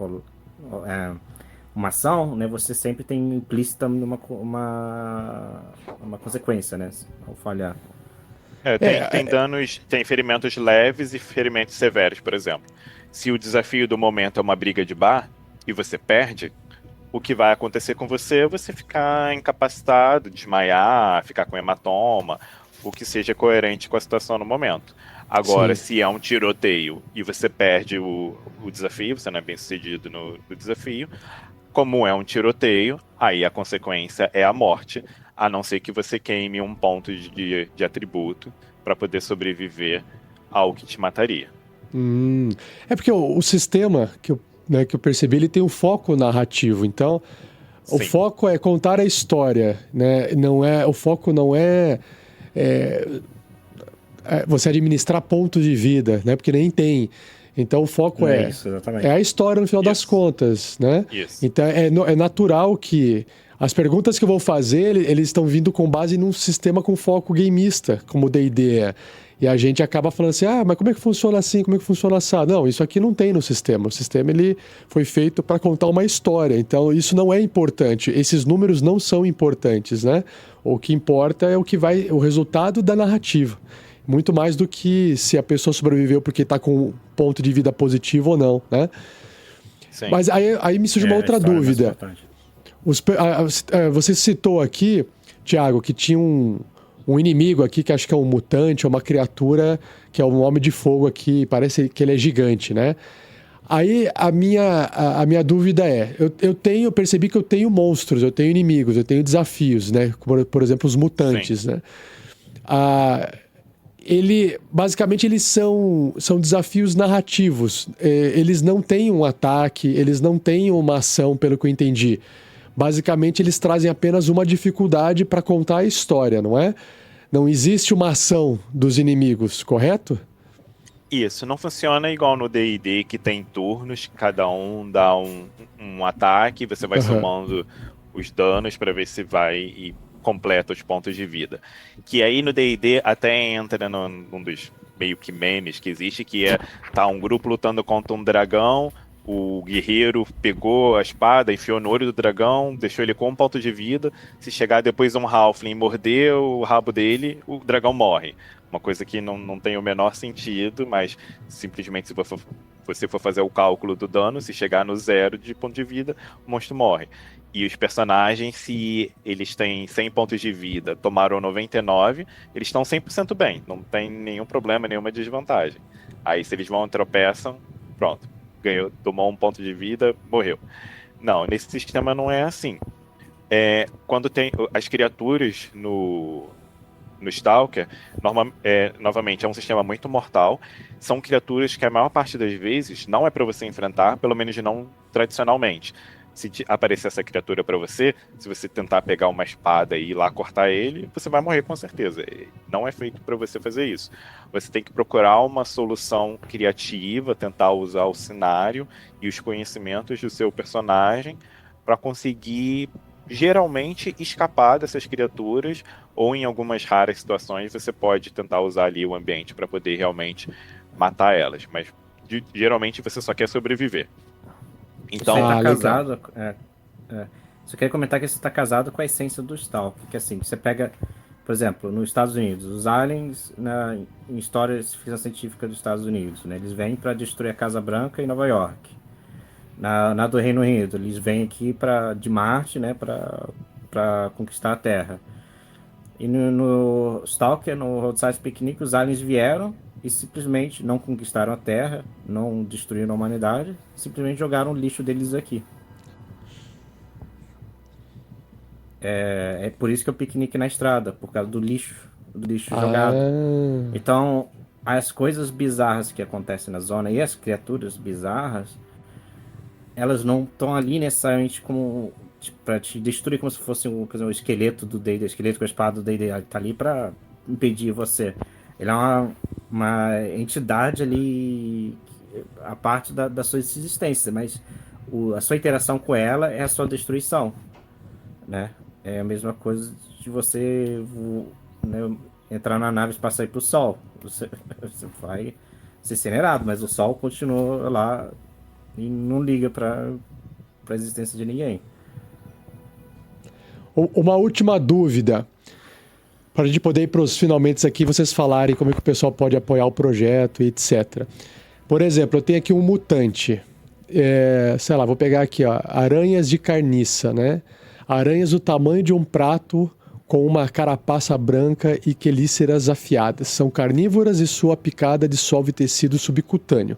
E: ação, né, você sempre tem implícita uma consequência, né, ao falhar.
D: Tem danos, tem ferimentos leves e ferimentos severos, por exemplo. Se o desafio do momento é uma briga de bar e você perde, o que vai acontecer com você é você ficar incapacitado, desmaiar, ficar com hematoma, o que seja coerente com a situação no momento. Agora, se é um tiroteio e você perde o desafio, você não é bem sucedido no desafio, como é um tiroteio, aí a consequência é a morte, a não ser que você queime um ponto de atributo para poder sobreviver ao que te mataria.
C: É porque o sistema que eu percebi, ele tem um foco narrativo, então o foco é contar a história, né? O foco não é você administrar pontos de vida, né? Porque nem tem. Então o foco é a história no final das contas, né? Então é natural que as perguntas que eu vou fazer, eles estão vindo com base num sistema com foco gameista, como o D&D é. E a gente acaba falando assim, mas como é que funciona assim, como é que funciona assim? Não, isso aqui não tem no sistema. O sistema ele foi feito para contar uma história, então isso não é importante. Esses números não são importantes, né? O que importa é o resultado da narrativa. Muito mais do que se a pessoa sobreviveu porque está com um ponto de vida positivo ou não, né? Mas aí me surge uma outra dúvida. Você citou aqui, Thiago, que tinha um inimigo aqui, que acho que é um mutante, é uma criatura, que é um homem de fogo aqui, parece que ele é gigante, né? Aí a minha dúvida é, eu percebi que eu tenho monstros, eu tenho inimigos, eu tenho desafios, né? Por exemplo, os mutantes,
D: Sim.
C: né? Basicamente, eles são desafios narrativos. Eles não têm um ataque, eles não têm uma ação, pelo que eu entendi. Basicamente, eles trazem apenas uma dificuldade para contar a história, não é? Não existe uma ação dos inimigos, correto?
D: Isso, não funciona igual no D&D, que tem turnos, cada um dá um ataque, você vai
C: Aham.
D: somando os danos para ver se vai e completa os pontos de vida. Que aí no D&D até entra num dos meio que memes que existe, que é tá um grupo lutando contra um dragão, o guerreiro pegou a espada, enfiou no olho do dragão, deixou ele com um ponto de vida, se chegar depois um halfling e morder o rabo dele, o dragão morre. Uma coisa que não tem o menor sentido, mas simplesmente se você for fazer o cálculo do dano, se chegar no 0 de ponto de vida, o monstro morre. E os personagens, se eles têm 100 pontos de vida, tomaram 99, eles estão 100% bem, não tem nenhum problema, nenhuma desvantagem. Aí se eles vão e tropeçam, pronto, ganhou, tomou um ponto de vida, morreu. Não, nesse sistema não é assim. Quando tem as criaturas no Stalker, novamente, é um sistema muito mortal. São criaturas que a maior parte das vezes não é para você enfrentar, pelo menos não tradicionalmente. Se aparecer essa criatura para você, se você tentar pegar uma espada e ir lá cortar ele, você vai morrer com certeza. Não é feito para você fazer isso. Você tem que procurar uma solução criativa, tentar usar o cenário e os conhecimentos do seu personagem para conseguir geralmente escapar dessas criaturas, ou em algumas raras situações você pode tentar usar ali o ambiente para poder realmente matar elas, mas geralmente você só quer sobreviver. Então,
E: Você tá
C: legal.
E: casado. Só queria comentar que você está casado com a essência do Stalker, que assim, você pega, por exemplo, nos Estados Unidos, os aliens em histórias de ficção científica dos Estados Unidos, né, eles vêm para destruir a Casa Branca em Nova York. Na do Reino Unido, eles vêm aqui de Marte, né, para conquistar a Terra. E no Stalker, no Roadside Picnic, os aliens vieram e simplesmente não conquistaram a Terra, não destruíram a humanidade, simplesmente jogaram o lixo deles aqui. É por isso que é o piquenique na estrada, por causa do lixo jogado. Então, as coisas bizarras que acontecem na zona e as criaturas bizarras, elas não estão ali necessariamente como para te destruir, como se fosse um esqueleto do D&D, esqueleto com a espada do D&D, tá ali para impedir você. Ele é uma entidade ali a parte da sua existência, mas a sua interação com ela é a sua destruição, né? É a mesma coisa de você, né, entrar na nave e passar aí pro Sol. Você vai ser incinerado, mas o Sol continua lá e não liga para a existência de ninguém.
C: Uma última dúvida, para a gente poder ir para os finalmente aqui, vocês falarem como é que o pessoal pode apoiar o projeto e etc. Por exemplo, eu tenho aqui um mutante, sei lá, vou pegar aqui, ó, aranhas de carniça, né? Aranhas do tamanho de um prato com uma carapaça branca e quelíceras afiadas. São carnívoras e sua picada dissolve tecido subcutâneo.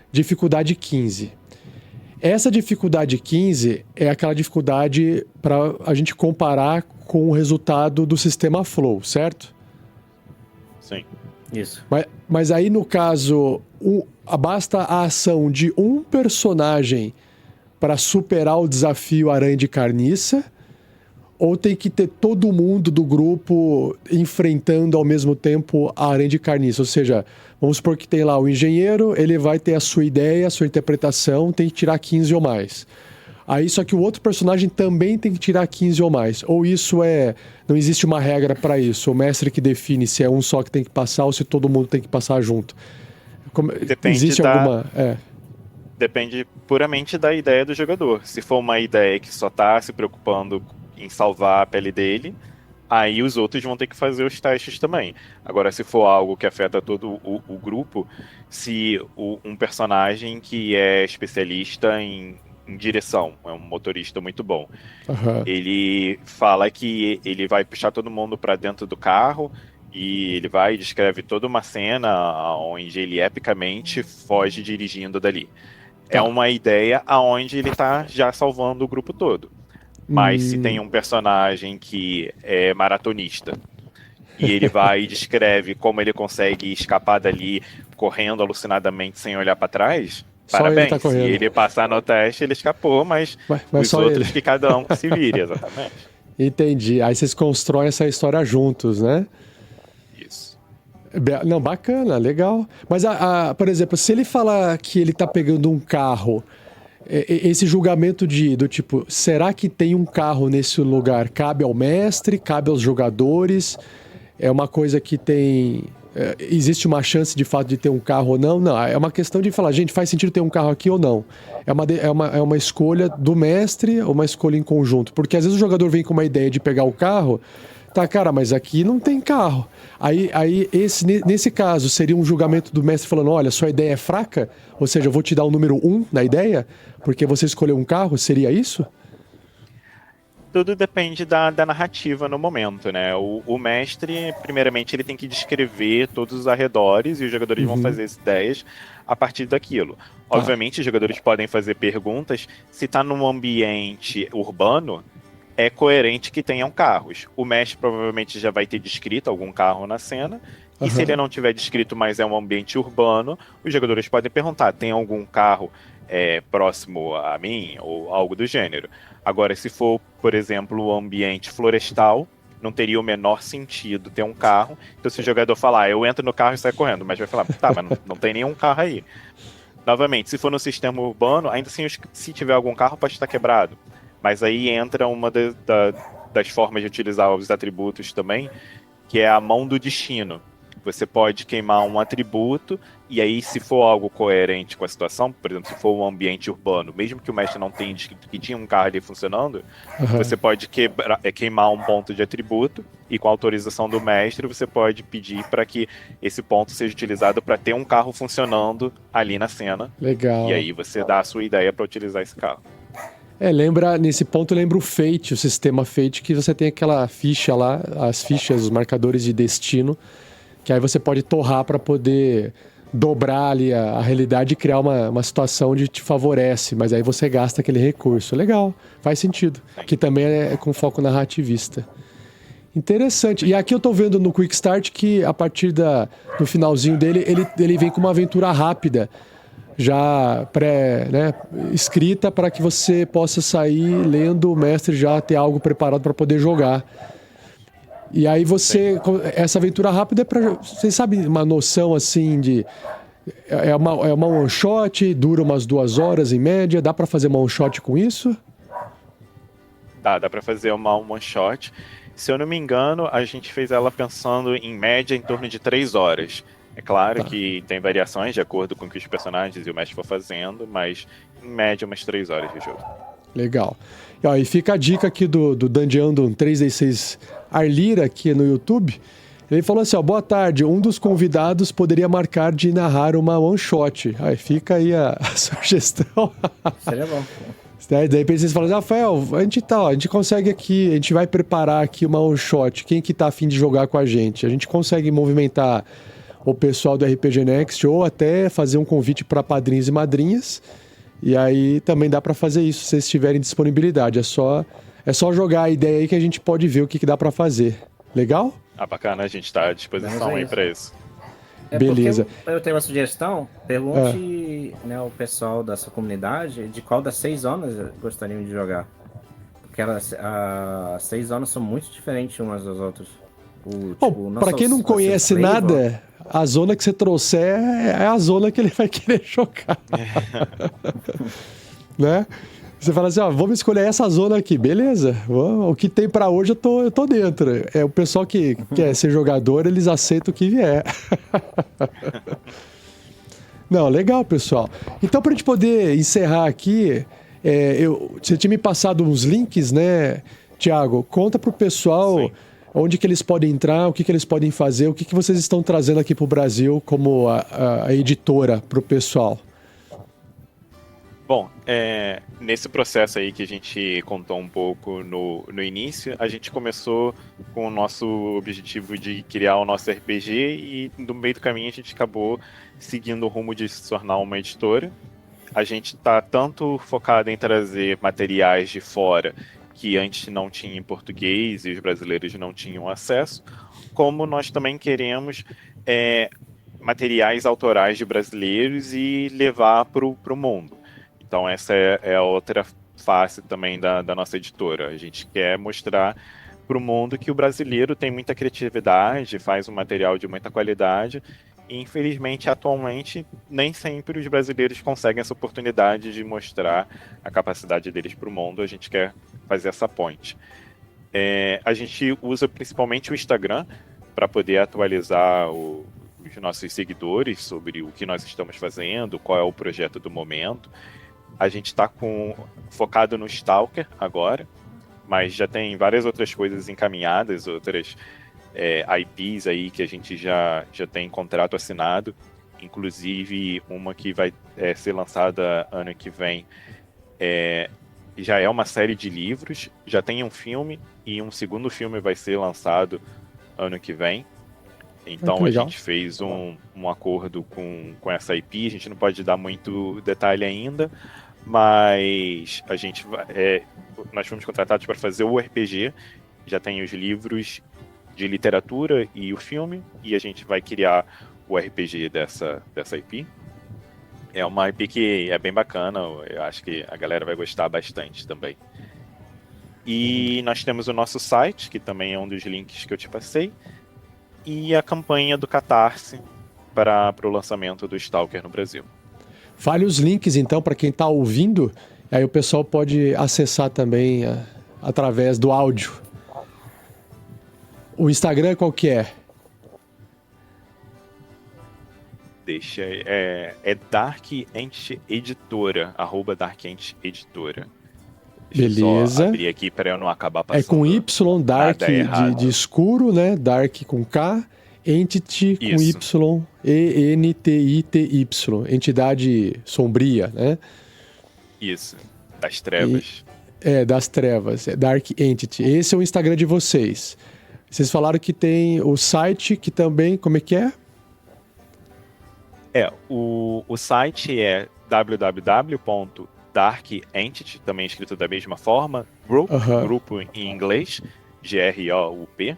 C: Dificuldade 15. Essa dificuldade 15 é aquela dificuldade para a gente comparar com o resultado do sistema Flow, certo?
D: sim.
E: Isso.
C: Mas aí, no caso, basta a ação de um personagem para superar o desafio Aranha de Carniça, ou tem que ter todo mundo do grupo enfrentando ao mesmo tempo a Aranha de Carniça? Ou seja, vamos supor que tem lá o engenheiro, ele vai ter a sua ideia, a sua interpretação, tem que tirar 15 ou mais. Aí só que o outro personagem também tem que tirar 15 ou mais. Ou isso não existe uma regra para isso, o mestre que define se é um só que tem que passar ou se todo mundo tem que passar junto. Existe alguma...
D: Depende puramente da ideia do jogador. Se for uma ideia que só tá se preocupando em salvar a pele dele, aí os outros vão ter que fazer os testes também. Agora, se for algo que afeta todo o grupo, se um personagem que é especialista em em direção, é um motorista muito bom.
C: Aham.
D: Ele fala que ele vai puxar todo mundo para dentro do carro e ele vai e descreve toda uma cena onde ele epicamente foge dirigindo dali. É
C: Tá.
D: uma ideia aonde ele tá já salvando o grupo todo. Mas se tem um personagem que é maratonista e ele vai e descreve como ele consegue escapar dali correndo alucinadamente sem olhar para trás,
C: Só ele
D: parabéns.
C: tá correndo.
D: Se ele passar no teste, ele escapou, mas
C: Mas
D: os
C: só
D: outros
C: ele.
D: que cada um se vire, exatamente.
C: Entendi. Aí vocês constroem essa história juntos, né?
D: Isso.
C: Não, bacana, legal. Mas, por exemplo, se ele falar que ele tá pegando um carro, esse julgamento do tipo, será que tem um carro nesse lugar? Cabe ao mestre? Cabe aos jogadores? É uma coisa que tem... existe uma chance de fato de ter um carro ou não? Não, é uma questão de falar, gente, faz sentido ter um carro aqui ou não? É uma escolha do mestre ou uma escolha em conjunto? Porque às vezes o jogador vem com uma ideia de pegar o carro, tá, cara, mas aqui não tem carro. Aí nesse caso, seria um julgamento do mestre falando, olha, sua ideia é fraca, ou seja, eu vou te dar o número 1 na ideia, porque você escolheu um carro, seria isso?
D: Tudo depende da narrativa no momento, né? O mestre, primeiramente, ele tem que descrever todos os arredores e os jogadores vão fazer as ideias a partir daquilo. Obviamente, os jogadores podem fazer perguntas. Se está num ambiente urbano, é coerente que tenham carros. O mestre provavelmente já vai ter descrito algum carro na cena. E se ele não tiver descrito, mas é um ambiente urbano, os jogadores podem perguntar, tem algum carro próximo a mim? Ou algo do gênero. Agora, se for, por exemplo, um ambiente florestal, não teria o menor sentido ter um carro. Então, se o jogador falar, eu entro no carro e saio correndo, mas vai falar, tá, mas não tem nenhum carro aí. Novamente, se for no sistema urbano, ainda assim, se tiver algum carro, pode estar quebrado. Mas aí entra uma das formas de utilizar os atributos também, que é a mão do destino. Você pode queimar um atributo, e aí, se for algo coerente com a situação, por exemplo, se for um ambiente urbano, mesmo que o mestre não tenha descrito que tinha um carro ali funcionando, você pode queimar um ponto de atributo, e com a autorização do mestre, você pode pedir para que esse ponto seja utilizado para ter um carro funcionando ali na cena.
C: Legal.
D: E aí você dá a sua ideia para utilizar esse carro.
C: Nesse ponto lembra o Fate, o sistema Fate, que você tem aquela ficha lá, as fichas, os marcadores de destino, que aí você pode torrar para poder dobrar ali a realidade e criar uma situação onde te favorece, mas aí você gasta aquele recurso. Legal, faz sentido. Que também é com foco narrativista. Interessante. E aqui eu tô vendo no Quick Start que a partir do finalzinho dele, ele vem com uma aventura rápida, já escrita para que você possa sair lendo, o mestre já ter algo preparado para poder jogar. E aí essa aventura rápida é para, vocês sabem, uma noção assim de é uma one shot, dura umas 2 horas em média, dá para fazer uma one shot com isso?
D: Dá para fazer uma one shot. Se eu não me engano, a gente fez ela pensando em média em torno de 3 horas. É claro que tem variações de acordo com o que os personagens e o mestre for fazendo, mas em média umas 3 horas de jogo.
C: Legal. E fica a dica aqui do Dungeon 3D6 Arlira aqui no YouTube. Ele falou assim, boa tarde, um dos convidados poderia marcar de narrar uma one shot. Aí fica aí a sugestão.
E: Seria bom.
C: De repente vocês falam assim, Rafael, a gente consegue aqui, a gente vai preparar aqui uma one shot. Quem que tá a fim de jogar com a gente? A gente consegue movimentar o pessoal do RPG Next ou até fazer um convite para padrinhos e madrinhas. E aí também dá para fazer isso se vocês tiverem disponibilidade. É só jogar a ideia aí que a gente pode ver o que dá para fazer. Legal?
D: Bacana, a gente está à disposição aí para isso.
C: Beleza.
E: Eu tenho uma sugestão. Pergunte o pessoal da sua comunidade de qual das 6 zonas gostariam de jogar. Porque as 6 zonas são muito diferentes umas das outras.
C: Para quem não conhece nada, a zona que você trouxer é a zona que ele vai querer jogar. Né? Você fala assim, vamos escolher essa zona aqui, beleza? O que tem pra hoje eu tô dentro. O pessoal que quer ser jogador, eles aceitam o que vier. Não, legal, pessoal. Então, pra gente poder encerrar aqui, você tinha me passado uns links, né, Thiago? Conta pro pessoal...
D: Sim.
C: Onde que eles podem entrar, o que que eles podem fazer, o que que vocês estão trazendo aqui para o Brasil como a editora para o pessoal?
D: Bom, nesse processo aí que a gente contou um pouco no início, a gente começou com o nosso objetivo de criar o nosso RPG e no meio do caminho a gente acabou seguindo o rumo de se tornar uma editora. A gente está tanto focado em trazer materiais de fora que antes não tinha em português e os brasileiros não tinham acesso, como nós também queremos materiais autorais de brasileiros e levar para o mundo. Então essa é a outra face também da nossa editora. A gente quer mostrar para o mundo que o brasileiro tem muita criatividade, faz um material de muita qualidade e infelizmente atualmente nem sempre os brasileiros conseguem essa oportunidade de mostrar a capacidade deles para o mundo. A gente quer fazer essa ponte. A gente usa principalmente o Instagram para poder atualizar os nossos seguidores sobre o que nós estamos fazendo, qual é o projeto do momento. A gente está focado no Stalker agora, mas já tem várias outras coisas encaminhadas, outras IPs aí que a gente já tem contrato assinado, inclusive uma que vai ser lançada ano que vem. Já é uma série de livros, já tem um filme e um segundo filme vai ser lançado ano que vem. Então a gente fez um acordo com essa IP, a gente não pode dar muito detalhe ainda, mas nós fomos contratados para fazer o RPG, já tem os livros de literatura e o filme, e a gente vai criar o RPG dessa IP. É uma IP que é bem bacana, eu acho que a galera vai gostar bastante também. E nós temos o nosso site, que também é um dos links que eu te passei, e a campanha do Catarse para o lançamento do Stalker no Brasil.
C: Fale os links, então, para quem está ouvindo, aí o pessoal pode acessar também através do áudio. O Instagram qual que é?
D: Dark Ant Editora, @DarkAntEditora.
C: Beleza.
D: Só abrir aqui para eu não acabar passando.
C: É com Y, Dark de escuro, né? Dark com K, Entity com Y, ENTITY, entidade sombria, né?
D: Isso, das trevas.
C: Das trevas, Dark Entity. Esse é o Instagram de vocês. Vocês falaram que tem o site, que também, como é que é?
D: O site é www.darkentity, também escrito da mesma forma, grupo em inglês, GROUP.com.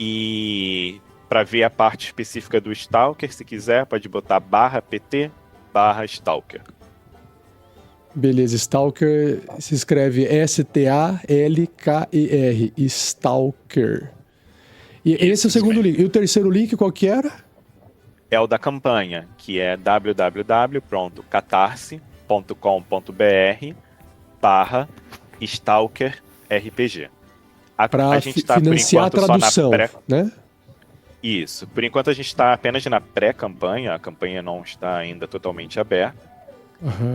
D: E para ver a parte específica do Stalker, se quiser, pode botar /pt/Stalker.
C: Beleza, Stalker se escreve STALKER, Stalker. E esse é o segundo link. E o terceiro link qual que era?
D: É o da campanha, que é www.catarse.com.br/StalkerRPG.
C: Para financiar a tradução, né?
D: Isso. Por enquanto a gente está apenas na pré-campanha, a campanha não está ainda totalmente aberta,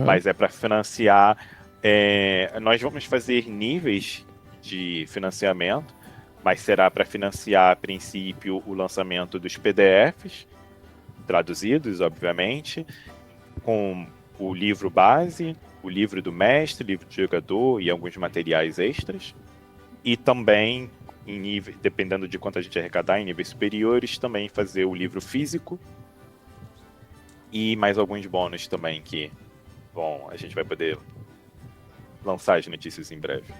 D: mas é para financiar. Nós vamos fazer níveis de financiamento, mas será para financiar, a princípio, o lançamento dos PDFs, traduzidos, obviamente, com o livro base, o livro do mestre, livro do jogador e alguns materiais extras. E também, dependendo de quanto a gente arrecadar, em níveis superiores, também fazer o livro físico e mais alguns bônus também que, a gente vai poder lançar as notícias em breve.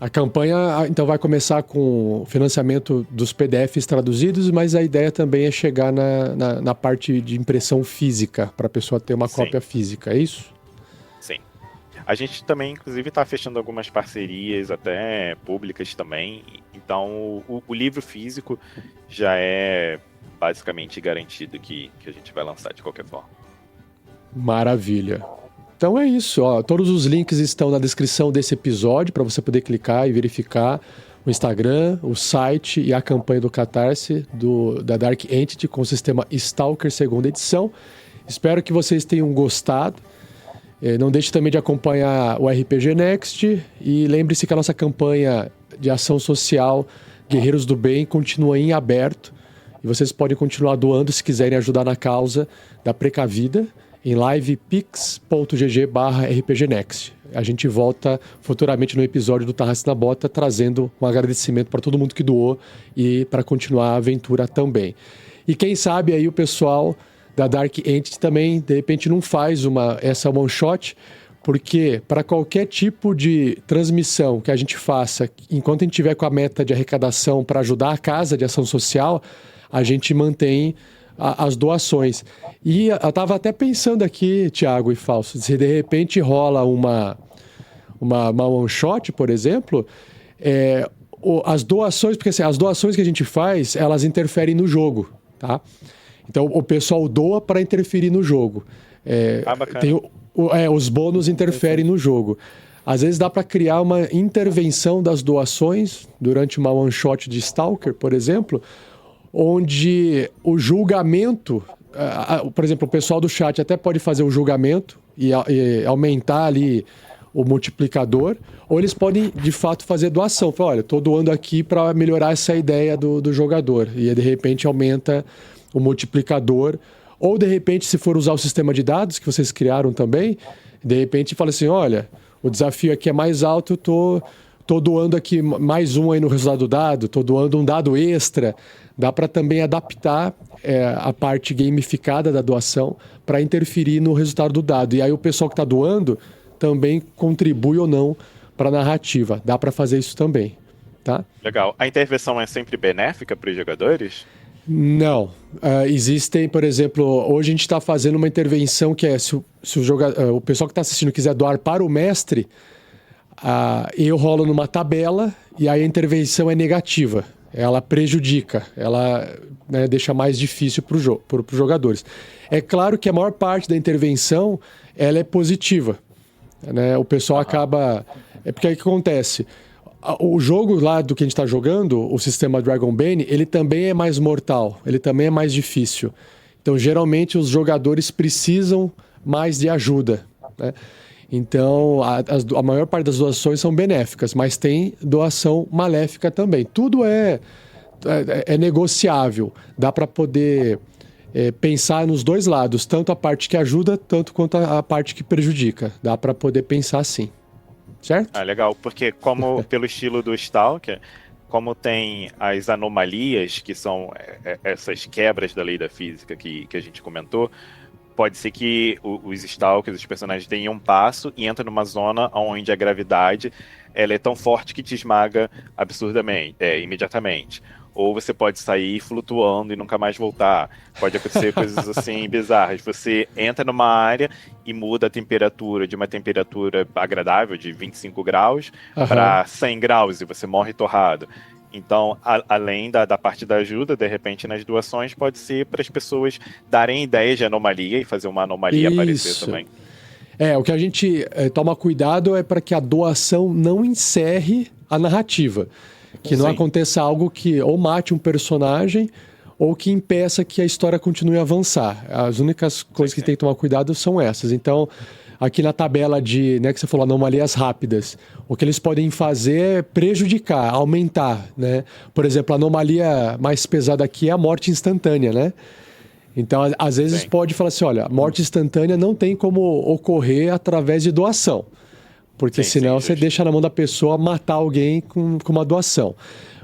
C: A campanha, então, vai começar com o financiamento dos PDFs traduzidos, mas a ideia também é chegar na parte de impressão física, para a pessoa ter uma cópia física, é isso?
D: Sim. A gente também, inclusive, está fechando algumas parcerias, até públicas também. Então, o livro físico já é basicamente garantido que a gente vai lançar de qualquer forma.
C: Maravilha. Então é isso. Todos os links estão na descrição desse episódio para você poder clicar e verificar o Instagram, o site e a campanha do Catarse da Dark Entity com o sistema Stalker 2ª edição. Espero que vocês tenham gostado. Não deixe também de acompanhar o RPG Next e lembre-se que a nossa campanha de ação social Guerreiros do Bem continua em aberto e vocês podem continuar doando se quiserem ajudar na causa da Precavida. em livepix.gg/rpgnext. A gente volta futuramente no episódio do Tarrasque na Bota, trazendo um agradecimento para todo mundo que doou e para continuar a aventura também. E quem sabe aí o pessoal da Dark Entity também, de repente, não faz essa one shot, porque para qualquer tipo de transmissão que a gente faça, enquanto a gente tiver com a meta de arrecadação para ajudar a Casa de Ação Social, a gente mantém as doações. E eu estava até pensando aqui, Thiago e Fausto, se de repente rola uma one shot, por exemplo, as doações, porque assim, as doações que a gente faz, elas interferem no jogo, tá? Então o pessoal doa para interferir no jogo.
D: Bacana.
C: Os bônus interferem no jogo. Às vezes dá para criar uma intervenção das doações durante uma one shot de Stalker, por exemplo, onde o julgamento, por exemplo, o pessoal do chat até pode fazer o julgamento e aumentar ali o multiplicador, ou eles podem de fato fazer doação. Falar, olha, estou doando aqui para melhorar essa ideia do jogador, e de repente aumenta o multiplicador. Ou, de repente, se for usar o sistema de dados que vocês criaram também, de repente fala assim, olha, o desafio aqui é mais alto, tô doando aqui mais um aí no resultado do dado, tô doando um dado extra. Dá para também adaptar a parte gamificada da doação para interferir no resultado do dado. E aí o pessoal que está doando também contribui ou não para a narrativa. Dá para fazer isso também, tá?
D: Legal. A intervenção é sempre benéfica para os jogadores?
C: Não. Existem, por exemplo, hoje a gente está fazendo uma intervenção que é se o pessoal que está assistindo quiser doar para o mestre, eu rolo numa tabela e aí a intervenção é negativa. Ela prejudica, ela deixa mais difícil para os jogadores. É claro que a maior parte da intervenção ela é positiva, né? O pessoal acaba... porque aí o que acontece? O jogo lá do que a gente está jogando, o sistema Dragonbane, ele também é mais mortal, ele também é mais difícil. Então, geralmente, os jogadores precisam mais de ajuda, né? Então, a maior parte das doações são benéficas, mas tem doação maléfica também. Tudo é negociável, dá para poder pensar nos dois lados, tanto a parte que ajuda, tanto quanto a parte que prejudica. Dá para poder pensar assim. Certo?
D: Legal, porque como pelo estilo do Stalker, como tem as anomalias, que são essas quebras da lei da física que a gente comentou, pode ser que os Stalkers, os personagens, tenham um passo e entram numa zona onde a gravidade ela é tão forte que te esmaga absurdamente, imediatamente. Ou você pode sair flutuando e nunca mais voltar. Pode acontecer coisas assim bizarras. Você entra numa área e muda a temperatura de uma temperatura agradável, de 25 graus, para 100 graus, e você morre torrado. Então, além da parte da ajuda, de repente, nas doações, pode ser para as pessoas darem ideias de anomalia e fazer uma anomalia aparecer também.
C: O que a gente toma cuidado é para que a doação não encerre a narrativa. Que não aconteça algo que ou mate um personagem ou que impeça que a história continue a avançar. As únicas coisas que tem que tomar cuidado são essas. Então, aqui na tabela que você falou, anomalias rápidas, o que eles podem fazer é prejudicar, aumentar, né? Por exemplo, a anomalia mais pesada aqui é a morte instantânea, né? Então, às vezes pode falar assim, olha, a morte instantânea não tem como ocorrer através de doação. Porque senão você deixa na mão da pessoa matar alguém com uma doação.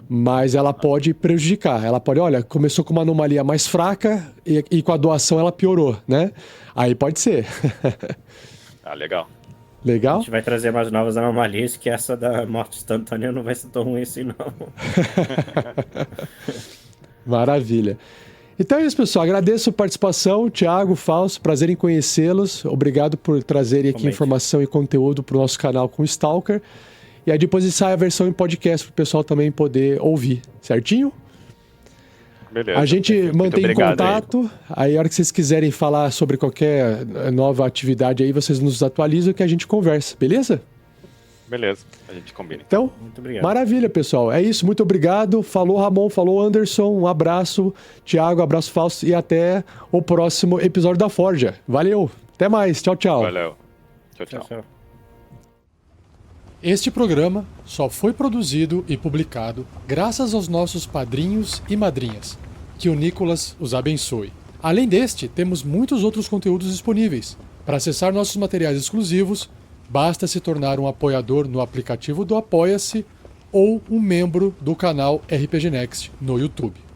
C: Mas ela pode prejudicar. Ela pode, olha, começou com uma anomalia mais fraca e com a doação ela piorou, né? Aí pode ser.
D: Legal.
C: Legal?
E: A gente vai trazer mais novas anomalias, que essa da morte instantânea não vai ser tão ruim assim, não.
C: Maravilha. Então é isso, pessoal. Agradeço a participação, Thiago, Fausto, prazer em conhecê-los. Obrigado por trazerem aqui informação e conteúdo para o nosso canal com o Stalker. E aí depois sai a versão em podcast para o pessoal também poder ouvir, certinho?
D: Beleza.
C: A gente mantém em contato. Aí a hora que vocês quiserem falar sobre qualquer nova atividade aí, vocês nos atualizam que a gente conversa, beleza?
D: Beleza, a gente combina.
C: Então,
E: Muito obrigado.
C: Maravilha, pessoal. É isso, muito obrigado. Falou, Ramon, falou, Anderson. Um abraço, Thiago, abraço, Fausto. E até o próximo episódio da Forja. Valeu, até mais. Tchau, tchau.
D: Valeu. Tchau.
E: Tchau.
C: Este programa só foi produzido e publicado graças aos nossos padrinhos e madrinhas. Que o Nicolas os abençoe. Além deste, temos muitos outros conteúdos disponíveis. Para acessar nossos materiais exclusivos, basta se tornar um apoiador no aplicativo do Apoia-se ou um membro do canal RPG Next no YouTube.